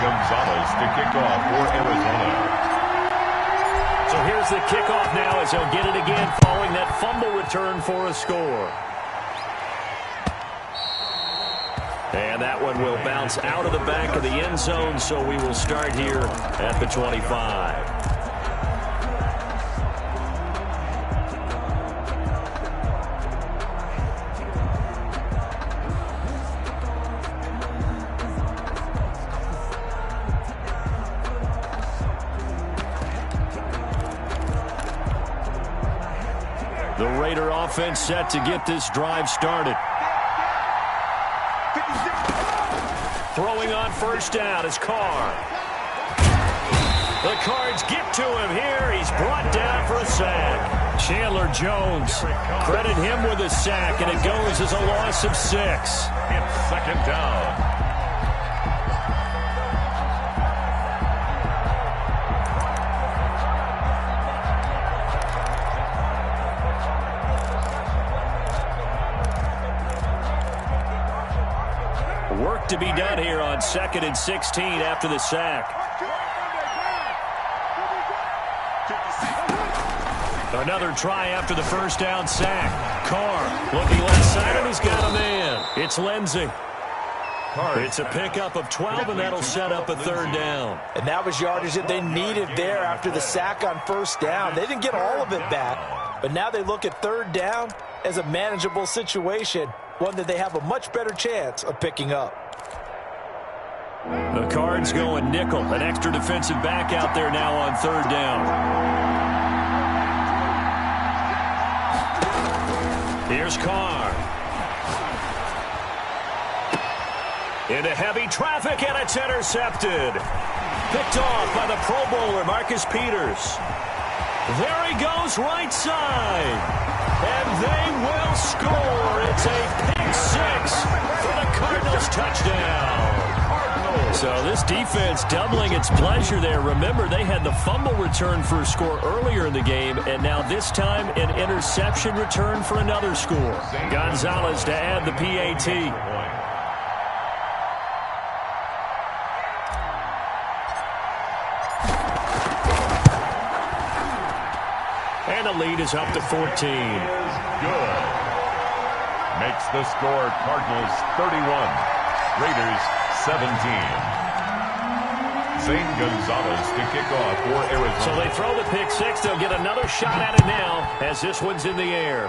Gonzalez to kick off for Arizona. So here's the kickoff now as he'll get it again following that fumble return for a score. And that one will bounce out of the back of the end zone, so we will start here at the 25. The Raider offense set to get this drive started. Throwing on first down is Carr. The Cards get to him here. He's brought down for a sack. Chandler Jones, credit him with a sack, and it goes as a loss of 6. It's 2nd down. Work to be done here on 2nd and 16 after the sack. Another try after the first down sack. Carr looking left side, and he's got a man. It's Lindsay. It's a pickup of 12, and that'll set up a 3rd down. And that was yardage that they needed there after the sack on first down. They didn't get all of it back, but now they look at 3rd down as a manageable situation, one that they have a much better chance of picking up. The Cards going nickel. An extra defensive back out there now on 3rd down. Here's Carr. Into heavy traffic, and it's intercepted. Picked off by the Pro Bowler, Marcus Peters. There he goes, right side. And they will score. It's a pick 6 for the Cardinals touchdown. So this defense doubling its pleasure there. Remember, they had the fumble return for a score earlier in the game, and now this time an interception return for another score. Gonzalez to add the PAT. And the lead is up to 14. Good. Makes the score Cardinals 31, Raiders 17. Zane Gonzalez to kick off for Arizona. So they throw the pick six. They'll get another shot at it now as this one's in the air.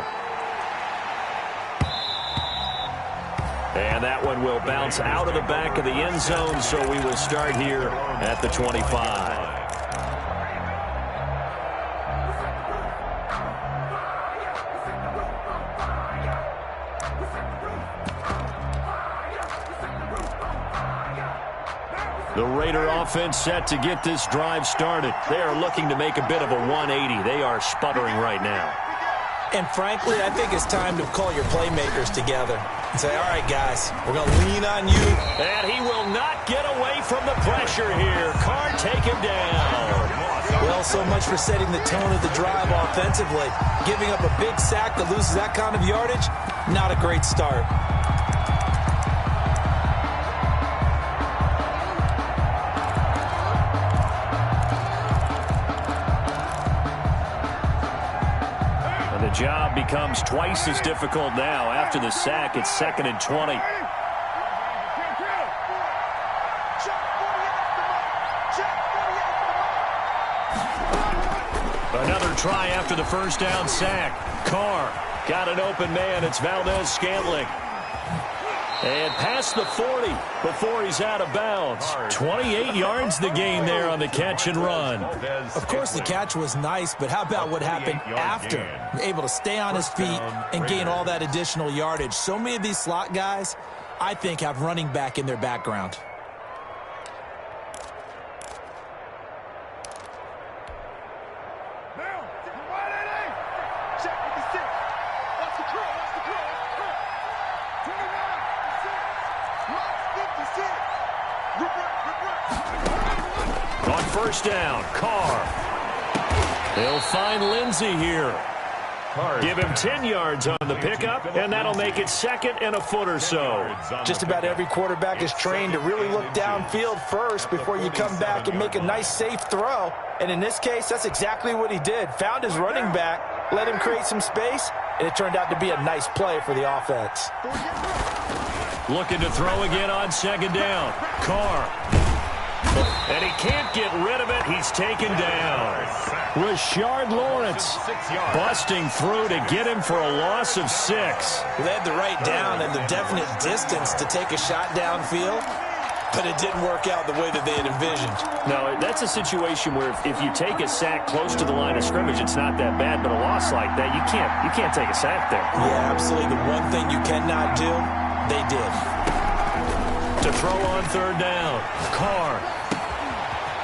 And that one will bounce out of the back of the end zone, so we will start here at the 25. The Raider offense set to get this drive started. They are looking to make a bit of a 180. They are sputtering right now. And frankly, I think it's time to call your playmakers together and say, all right, guys, we're going to lean on you. And he will not get away from the pressure here. Carr take him down. Well, so much for setting the tone of the drive offensively. Giving up a big sack that loses that kind of yardage, not a great start. The job becomes twice as difficult now. After the sack, it's 2nd and 20. Another try after the first down sack. Carr got an open man. It's Valdez-Scantling. And past the 40 before he's out of bounds. 28 yards the gain there on the catch and run. Of course, the catch was nice, but how about what happened after? Able to stay on his feet and gain all that additional yardage. So many of these slot guys, I think, have running back in their background. On first down, Carr. They'll find Lindsey here. Give him 10 yards on the pickup, and that'll make it 2nd and a foot or so. Just about every quarterback is trained to really look downfield first before you come back and make a nice, safe throw. And in this case, that's exactly what he did. Found his running back, let him create some space, and it turned out to be a nice play for the offense. Looking to throw again on 2nd down. Carr. And he can't get rid of it. He's taken down. Rashard Lawrence busting through to get him for a loss of 6. Well, they had the right down and the definite distance to take a shot downfield, but it didn't work out the way that they had envisioned. No, that's a situation where if you take a sack close to the line of scrimmage, it's not that bad, but a loss like that, you can't take a sack there. Yeah, absolutely. The one thing you cannot do, they did. To throw on 3rd down, Carr.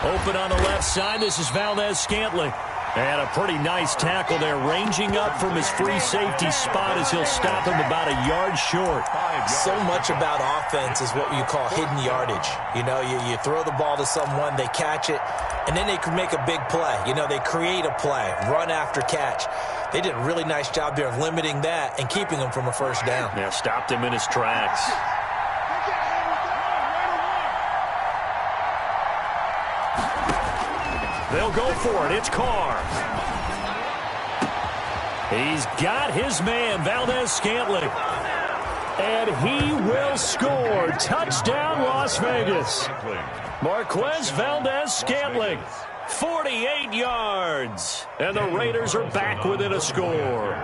Open on the left side. This is Valdez-Scantling. And a pretty nice tackle there, ranging up from his free safety spot as he'll stop him about a yard short. So much about offense is what you call hidden yardage. You know, you throw the ball to someone, they catch it, and then they can make a big play. You know, they create a play, run after catch. They did a really nice job there of limiting that and keeping him from a first down. Yeah, stopped him in his tracks. They'll go for it. It's Carr. He's got his man, Valdez-Scantling. And he will score. Touchdown, Las Vegas. Marquez Valdez-Scantling, 48 yards. And the Raiders are back within a score.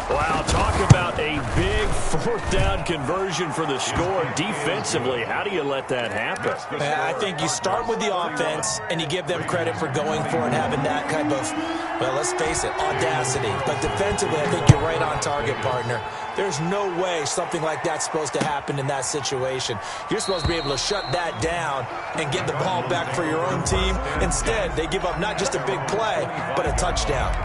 Wow, talk about a big 4th down conversion for the score. Defensively, how do you let that happen? I think you start with the offense, and you give them credit for going for it, having that kind of, well, let's face it, audacity. But defensively, I think you're right on target, partner. There's no way something like that's supposed to happen in that situation. You're supposed to be able to shut that down and get the ball back for your own team. Instead, they give up not just a big play, but a touchdown.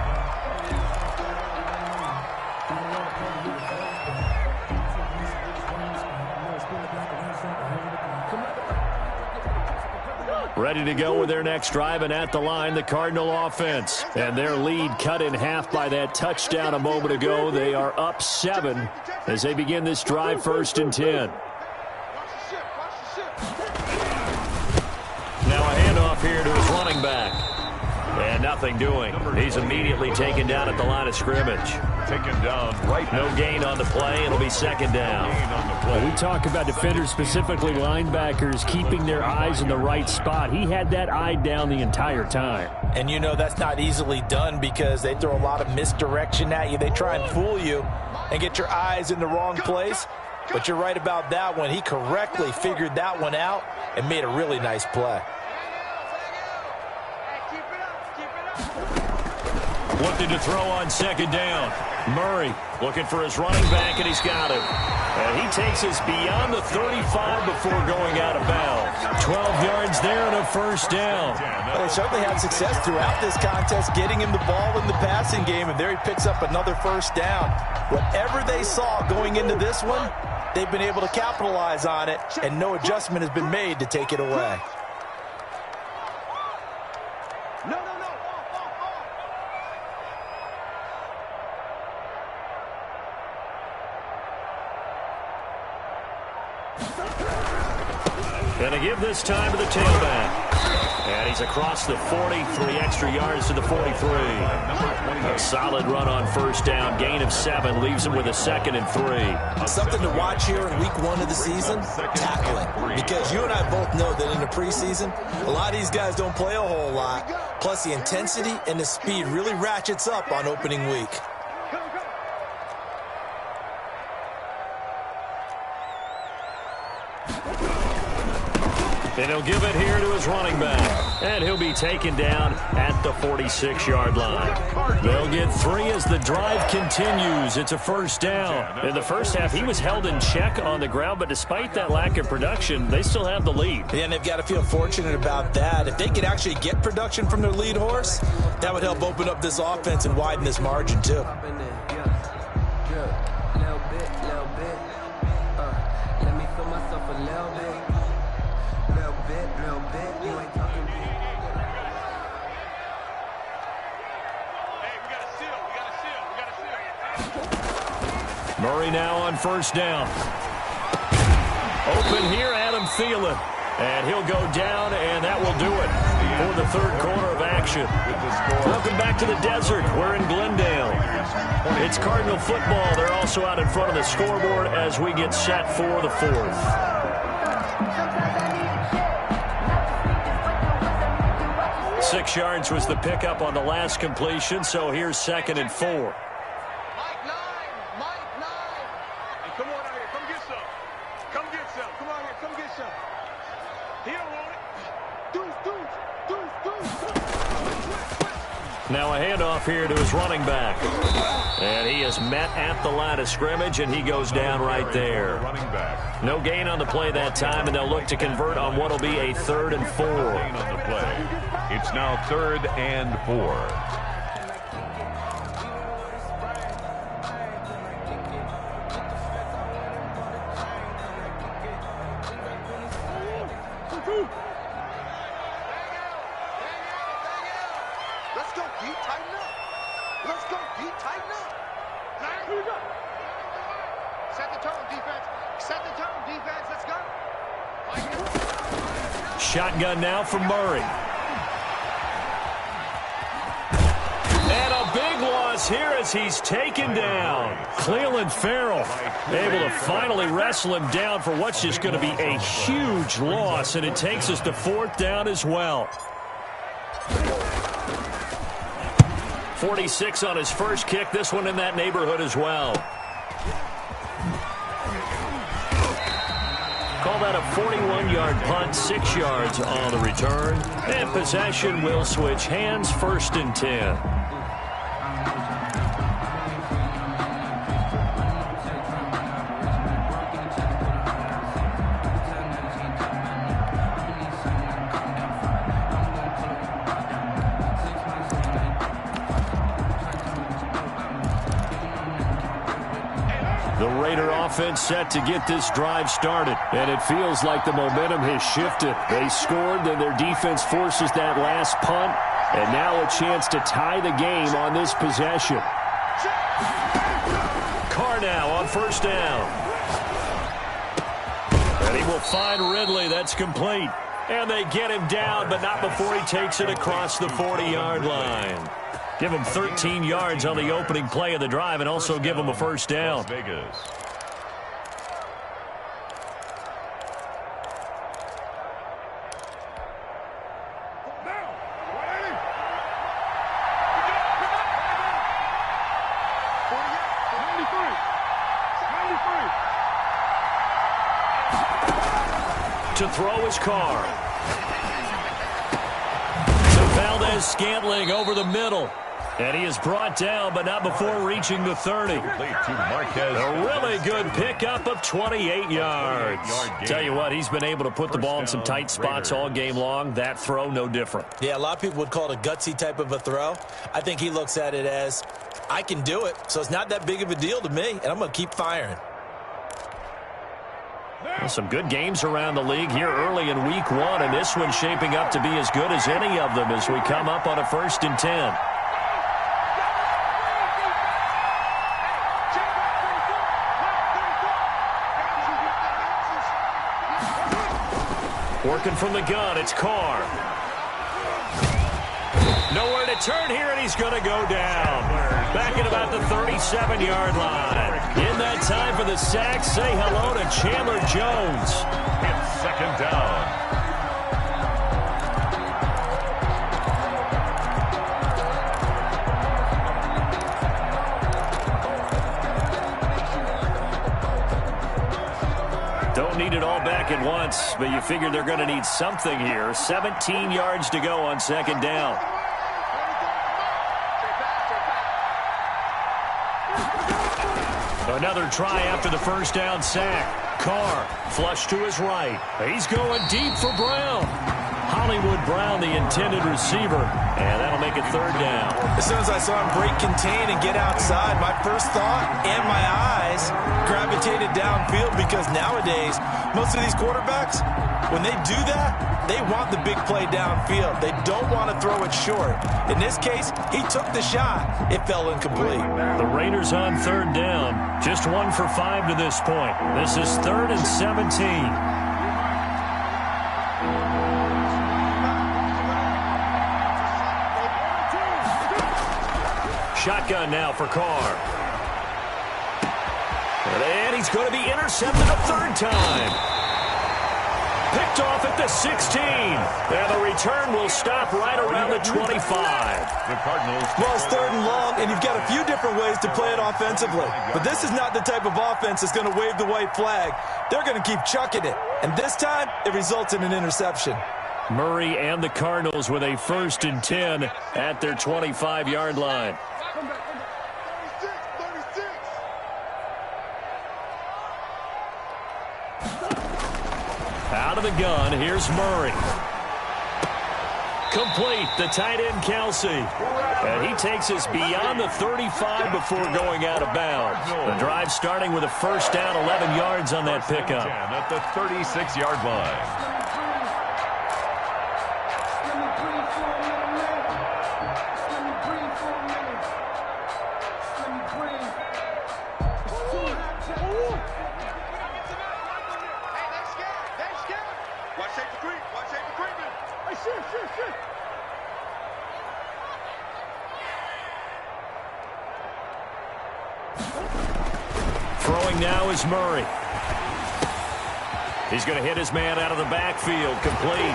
Ready to go with their next drive, and at the line, the Cardinal offense. And their lead cut in half by that touchdown a moment ago. They are up 7 as they begin this drive, 1st and 10. Now a handoff here to his running back. And now nothing doing. He's immediately taken down at the line of scrimmage. Taken down right now. No gain on the play. It'll be second down. We talk about defenders, specifically linebackers, keeping their eyes in the right spot. He had that eye down the entire time. And you know that's not easily done because they throw a lot of misdirection at you. They try and fool you and get your eyes in the wrong place. But you're right about that one. He correctly figured that one out and made a really nice play. Looking to throw on second down. Murray looking for his running back, and he's got him. And he takes us beyond the 35 before going out of bounds. 12 yards there and a first down. Well, they certainly had success throughout this contest getting him the ball in the passing game, and there he picks up another first down. Whatever they saw going into this one, they've been able to capitalize on it, and no adjustment has been made to take it away. Going to give this time to the tailback. And he's across the 40, 3 extra yards to the 43. A solid run on first down. Gain of 7 leaves him with a 2nd and 3. Something to watch here in week 1 of the season, tackling. Because you and I both know that in the preseason, a lot of these guys don't play a whole lot. Plus the intensity and the speed really ratchets up on opening week. And he'll give it here to his running back. And he'll be taken down at the 46-yard line. They'll get 3 as the drive continues. It's a first down. In the first half, he was held in check on the ground, but despite that lack of production, they still have the lead. Yeah, and they've got to feel fortunate about that. If they could actually get production from their lead horse, that would help open up this offense and widen this margin, too. Murray now on first down. Open here, Adam Thielen. And he'll go down, and that will do it for the third quarter of action. Welcome back to the desert. We're in Glendale. It's Cardinal football. They're also out in front of the scoreboard as we get set for the fourth. Six yards was the pickup on the last completion, so here's 2nd and 4. Now a handoff here to his running back. And he is met at the line of scrimmage, and he goes down right there. No gain on the play that time, and they'll look to convert on what will be a 3rd and 4. It's now 3rd and 4. Shotgun now from Murray. And a big loss here as he's taken down. Cleveland Farrell able to finally wrestle him down for what's just going to be a huge loss, and it takes us to 4th down as well. 46 on his first kick, this one in that neighborhood as well. Call that a 41-yard punt, 6 yards on the return. And possession will switch hands, 1st and 10. The Raider offense set to get this drive started, and it feels like the momentum has shifted. They scored, then their defense forces that last punt, and now a chance to tie the game on this possession. Carr now on first down. And he will find Ridley. That's complete. And they get him down, but not before he takes it across the 40-yard line. Give him 13 yards on the opening play of the drive and also give him a first down. Las Vegas. To throw his car. To Valdez-Scantling over the middle. And he is brought down, but not before reaching the 30. A really good pickup of 28 yards. Tell you what, he's been able to put the ball in some tight spots all game long. That throw, no different. Yeah, a lot of people would call it a gutsy type of a throw. I think he looks at it as, I can do it, so it's not that big of a deal to me, and I'm going to keep firing. Well, some good games around the league here early in week 1, and this one's shaping up to be as good as any of them as we come up on a 1st and 10. Working from the gun, it's Carr. Nowhere to turn here, and he's going to go down. Back at about the 37-yard line. In that time for the sack, say hello to Chandler Jones. It's 2nd down. Don't need it all back at once, but you figure they're going to need something here. 17 yards to go on 2nd down. Another try after the 1st down sack. Carr, flush to his right. He's going deep for Brown. Hollywood Brown, the intended receiver, and that'll make it 3rd down. As soon as I saw him break contain and get outside, my first thought and my eyes gravitated downfield, because nowadays, most of these quarterbacks, when they do that, they want the big play downfield. They don't want to throw it short. In this case, he took the shot. It fell incomplete. The Raiders on 3rd down. Just 1 for 5 to this point. This is 3rd and 17. Shotgun now for Carr. And he's going to be intercepted a 3rd time. Picked off at the 16. And the return will stop right around the 25. The Cardinals. Well, it's 3rd and long, and you've got a few different ways to play it offensively. But this is not the type of offense that's going to wave the white flag. They're going to keep chucking it. And this time, it results in an interception. Murray and the Cardinals with a 1st and 10 at their 25-yard line. Out of the gun, here's Murray. Complete, the tight end Kelsey. And he takes us beyond the 35 before going out of bounds. The drive starting with a 1st down, 11 yards on that pickup. At the 36-yard line. Throwing now is Murray. He's going to hit his man out of the backfield, complete.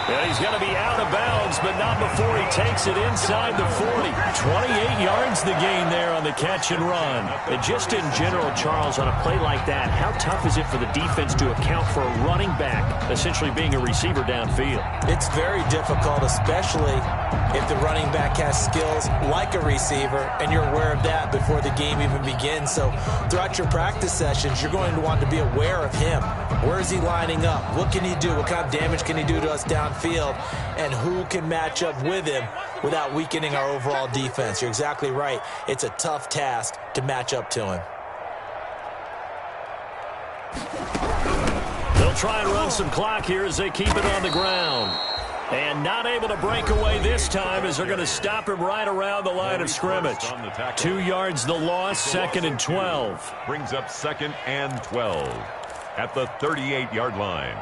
And he's going to be out of bounds, but not before he takes it inside the 40. 28 yards the gain there on the catch and run. And just in general, Charles, on a play like that, how tough is it for the defense to account for a running back essentially being a receiver downfield? It's very difficult, especially if the running back has skills like a receiver, and you're aware of that before the game even begins. So throughout your practice sessions, you're going to want to be aware of him. Where is he lining up? What can he do? What kind of damage can he do to us downfield? And who can match up with him without weakening our overall defense? You're exactly right. It's a tough task to match up to him. They'll try and run some clock here as they keep it on the ground. And not able to break away this time as they're going to stop him right around the line of scrimmage. 2 yards the loss, 2nd and 12. Brings up 2nd and 12 at the 38-yard line.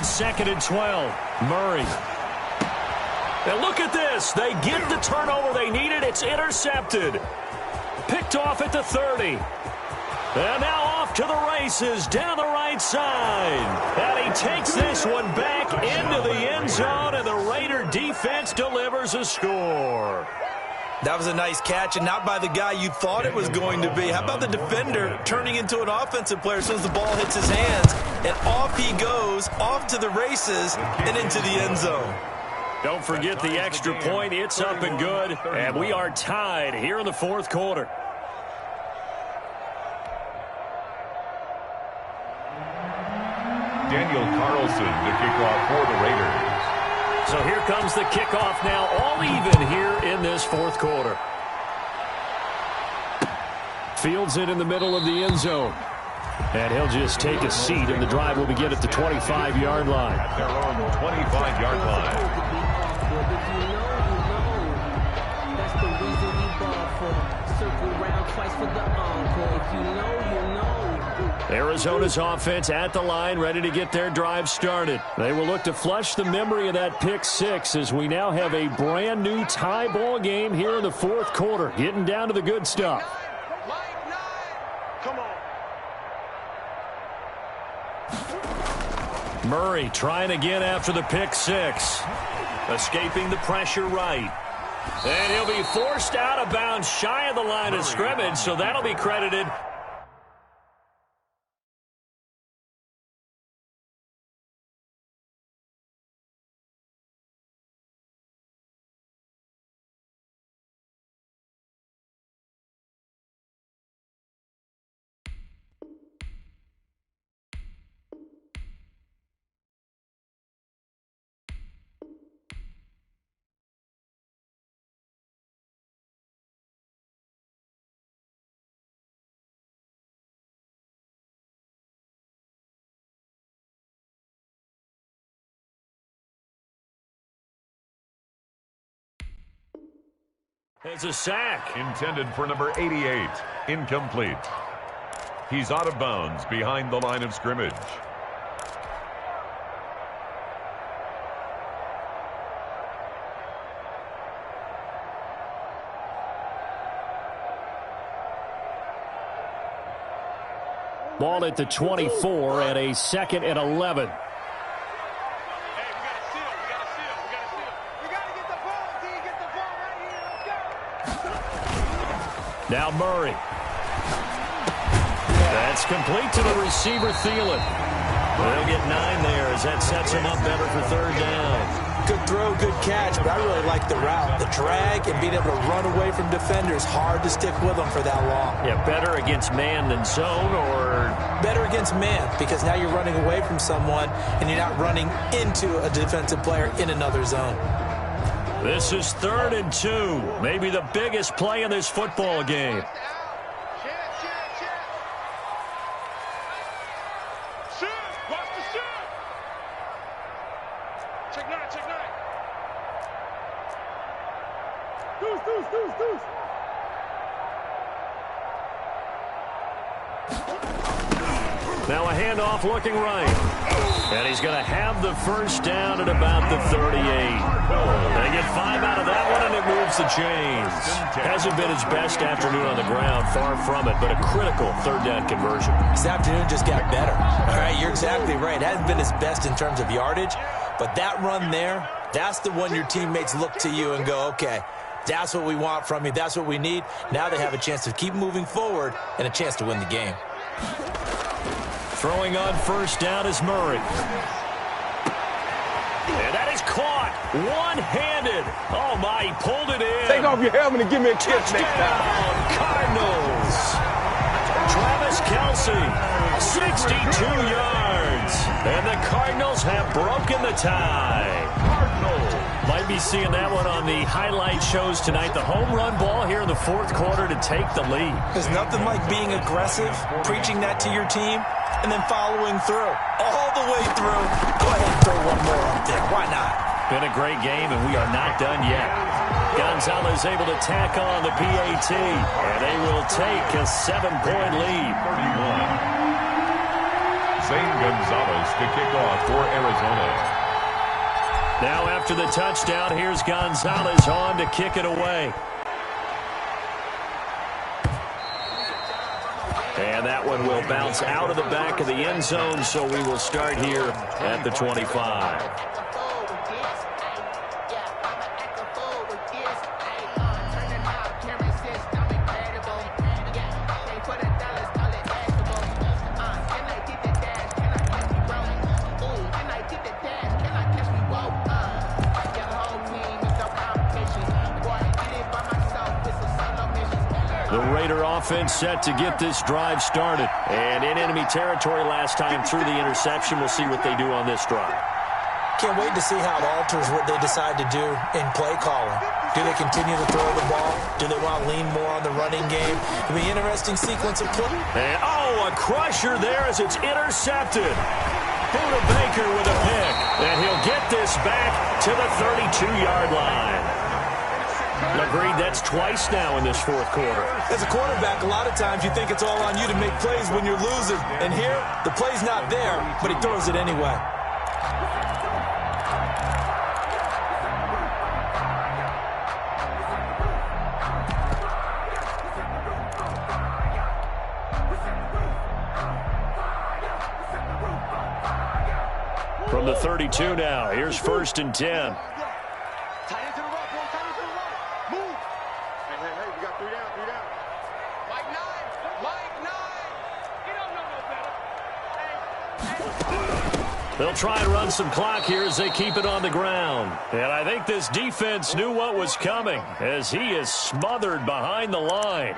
2nd and 12. Murray. And look at this. They get the turnover they needed. It's intercepted. Picked off at the 30. And now off to the races down the right side. And he takes this one back into the end zone, and the Raider defense delivers a score. That was a nice catch, and not by the guy you thought it was going to be. How about the defender turning into an offensive player as soon as the ball hits his hands, and off he goes, off to the races, and into the end zone. Don't forget the extra point. It's up and good, and we are tied here in the fourth quarter. Daniel Carlson to kick off for the Raiders. So here comes the kickoff now, all even here in this fourth quarter. Fields it in the middle of the end zone. And he'll just take a seat, and the drive will begin at the 25-yard line. At their own 25-yard line. That's the reason we ball for. Circle round twice for the encore. If you know, you know. Arizona's offense at the line, ready to get their drive started. They will look to flush the memory of that pick six as we now have a brand new tie ball game here in the fourth quarter, getting down to the good stuff. Come on. Murray trying again after the pick six. Escaping the pressure right. And he'll be forced out of bounds shy of the line of scrimmage, so that'll be credited. It's a sack. Intended for number 88. Incomplete. He's out of bounds behind the line of scrimmage. Ball at the 24 and a 2nd and 11. Now Murray. That's complete to the receiver, Thielen. They'll get 9 there as that sets him up better for third down. Good throw, good catch, but I really like the route. The drag and being able to run away from defenders, hard to stick with them for that long. Yeah, better against man than zone, or? Better against man, because now you're running away from someone and you're not running into a defensive player in another zone. This is 3rd and 2. Maybe the biggest play in this football game. Now a handoff looking right. And he's going to have the first down at about the 38. They get 5 out of that one, and it moves the chains. Hasn't been his best afternoon on the ground, far from it, but a critical third down conversion. This afternoon just got better. All right, you're exactly right. It hasn't been his best in terms of yardage, but that run there, that's the one your teammates look to you and go, okay, that's what we want from you. That's what we need. Now they have a chance to keep moving forward and a chance to win the game. Throwing on first down is Murray. And that is caught one-handed. Oh, my, he pulled it in. Take off your helmet and give me a kiss next time. Cardinals. Travis Kelce, 62 yards. And the Cardinals have broken the tie. Might be seeing that one on the highlight shows tonight. The home run ball here in the fourth quarter to take the lead. There's nothing like being aggressive, preaching that to your team, and then following through. All the way through. Go ahead and throw one more up there. Why not? Been a great game, and we are not done yet. Gonzalez able to tack on the PAT, and they will take a 7-point lead. Zane Gonzalez to kick off for Arizona. Now after the touchdown, here's Gonzalez on to kick it away. And that one will bounce out of the back of the end zone, so we will start here at the 25. Offense set to get this drive started. And in enemy territory last time through the interception. We'll see what they do on this drive. Can't wait to see how it alters what they decide to do in play calling. Do they continue to throw the ball? Do they want to lean more on the running game? It'll be an interesting sequence of play. And, a crusher there as it's intercepted. Buda Baker with a pick. And he'll get this back to the 32-yard line. Agreed, that's twice now in this fourth quarter. As a quarterback, a lot of times you think it's all on you to make plays when you're losing. And here, the play's not there, but he throws it anyway. From the 32 now, here's 1st and 10. They'll try and run some clock here as they keep it on the ground. And I think this defense knew what was coming as he is smothered behind the line.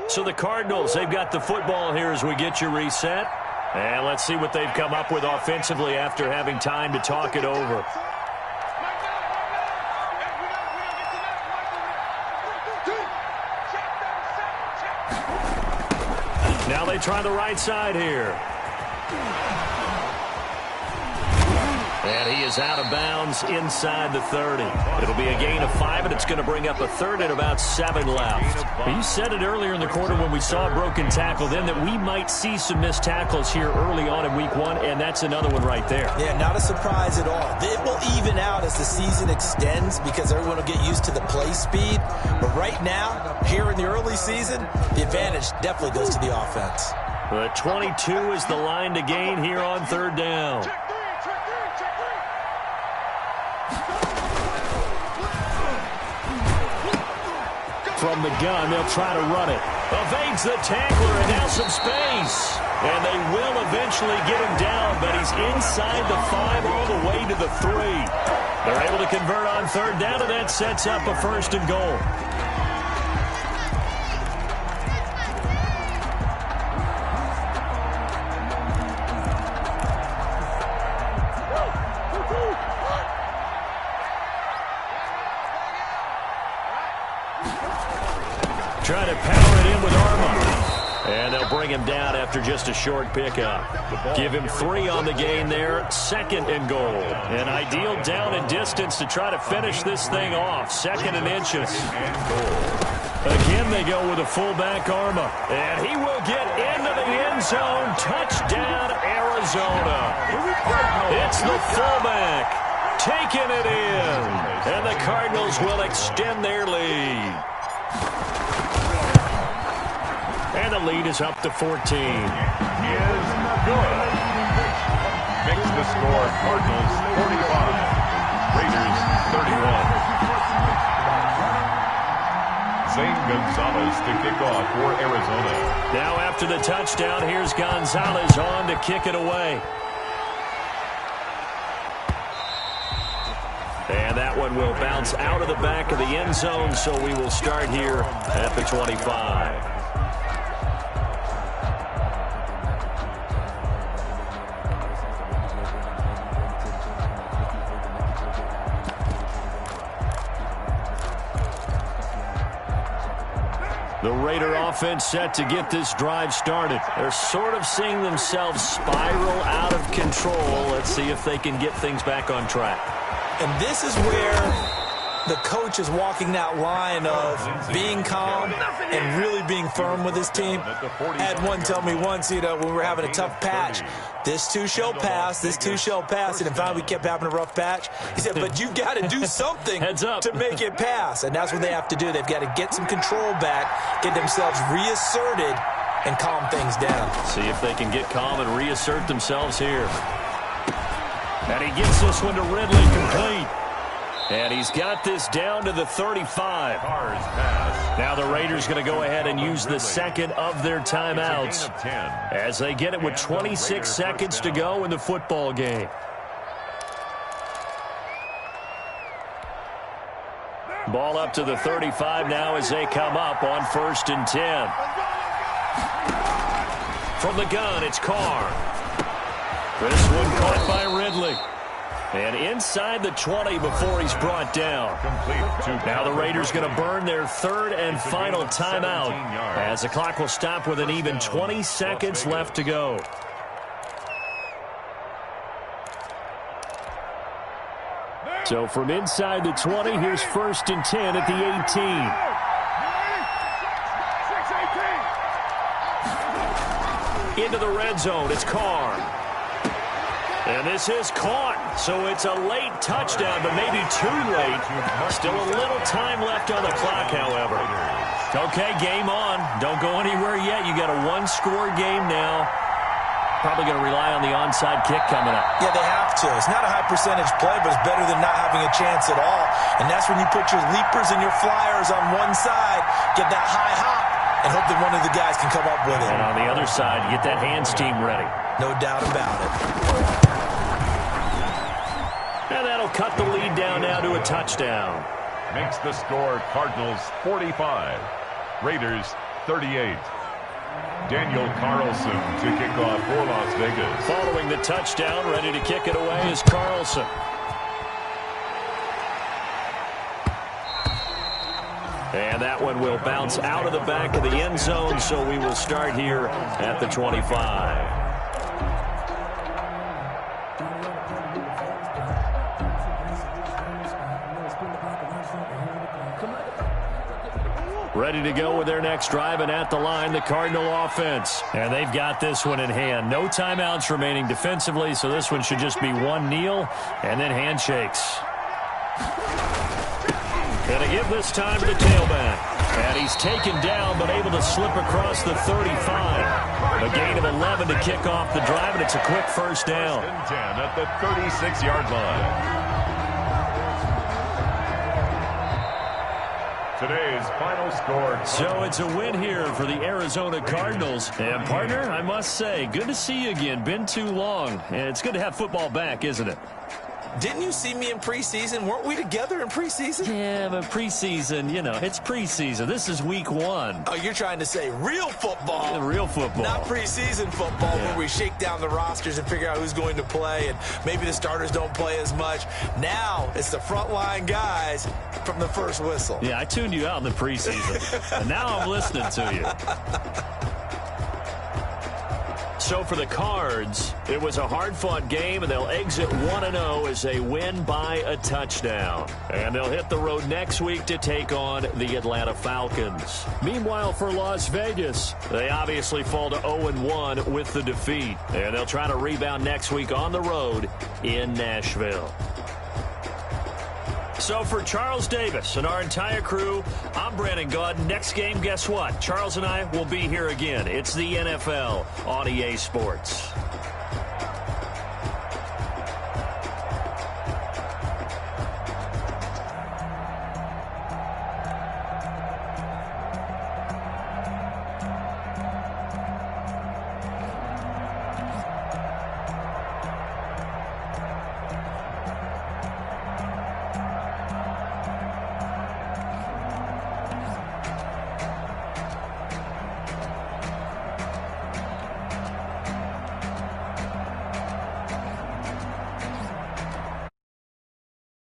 So the Cardinals, they've got the football here as we get you reset. And let's see what they've come up with offensively after having time to talk it over. Now they try the right side here. And he is out of bounds inside the 30. It'll be a gain of 5, and it's going to bring up a third and about 7 left. You said it earlier in the quarter when we saw a broken tackle then that we might see some missed tackles here early on in week 1, and that's another one right there. Yeah, not a surprise at all. It will even out as the season extends because everyone will get used to the play speed. But right now, here in the early season, the advantage definitely goes to the offense. The 22 is the line to gain here on 3rd down. From the gun, they'll try to run it. Evades the tackler, and now some space. And they will eventually get him down, but he's inside the 5 all the way to the 3. They're able to convert on 3rd down, and that sets up a 1st and goal. Trying to power it in with Arma. And they'll bring him down after just a short pickup. Give him 3 on the gain there. 2nd and goal. An ideal down and distance to try to finish this thing off. 2nd and inches. Again, they go with a fullback Arma. And he will get into the end zone. Touchdown, Arizona. It's the fullback taking it in. And the Cardinals will extend their lead. And the lead is up to 14. Is good. Makes the score Cardinals 45, Raiders 31. Zane Gonzalez to kick off for Arizona. Now after the touchdown, here's Gonzalez on to kick it away. And that one will bounce out of the back of the end zone, so we will start here at the 25. The Raider offense set to get this drive started. They're sort of seeing themselves spiral out of control. Let's see if they can get things back on track. And this is where the coach is walking that line of being calm and really being firm with his team. I had one tell me once, when we were having a tough patch, this too shall pass, this too shall pass, and finally we kept having a rough patch. He said, but you've got to do something to make it pass, and that's what they have to do. They've got to get some control back, get themselves reasserted, and calm things down. See if they can get calm and reassert themselves here. And he gets this one to Ridley, complete. And he's got this down to the 35. Now the Raiders going to go ahead and use the second of their timeouts as they get it with 26 seconds to go in the football game. Ball up to the 35 now as they come up on 1st and 10. From the gun, it's Carr. This one caught by Ridley. And inside the 20 before he's brought down. Now the Raiders going to burn their third and final timeout as the clock will stop with an even 20 seconds left to go. So from inside the 20, here's 1st and 10 at the 18. Into the red zone, it's Carr. And this is caught, so it's a late touchdown, but maybe too late. Still a little time left on the clock, however. Okay, game on. Don't go anywhere yet. You got a one-score game now. Probably going to rely on the onside kick coming up. Yeah, they have to. It's not a high percentage play, but it's better than not having a chance at all. And that's when you put your leapers and your flyers on one side, get that high hop, and hope that one of the guys can come up with it. And on the other side, get that hands team ready. No doubt about it. And that'll cut the lead down now to a touchdown. Makes the score Cardinals 45, Raiders 38. Daniel Carlson to kick off for Las Vegas. Following the touchdown, ready to kick it away is Carlson. And that one will bounce out of the back of the end zone, so we will start here at the 25. Ready to go with their next drive, and at the line, the Cardinal offense. And they've got this one in hand. No timeouts remaining defensively, so this one should just be one kneel and then handshakes. Going to give this time to the tailback. And he's taken down, but able to slip across the 35. A gain of 11 to kick off the drive, and it's a quick first down. 10 at the 36-yard line. Today's final score. So it's a win here for the Arizona Cardinals. And, partner, I must say, good to see you again. Been too long. And it's good to have football back, isn't it? Didn't you see me in preseason? Weren't we together in preseason? Yeah, but preseason, it's preseason. This is week 1. Oh, you're trying to say real football. Yeah, real football. Not preseason football where we shake down the rosters and figure out who's going to play, and maybe the starters don't play as much. Now it's the frontline guys from the first whistle. Yeah, I tuned you out in the preseason, and now I'm listening to you. So for the Cards, it was a hard-fought game, and they'll exit 1-0 as they win by a touchdown. And they'll hit the road next week to take on the Atlanta Falcons. Meanwhile, for Las Vegas, they obviously fall to 0-1 with the defeat. And they'll try to rebound next week on the road in Nashville. So for Charles Davis and our entire crew, I'm Brandon Gaud. Next game, guess what? Charles and I will be here again. It's the NFL on EA Sports.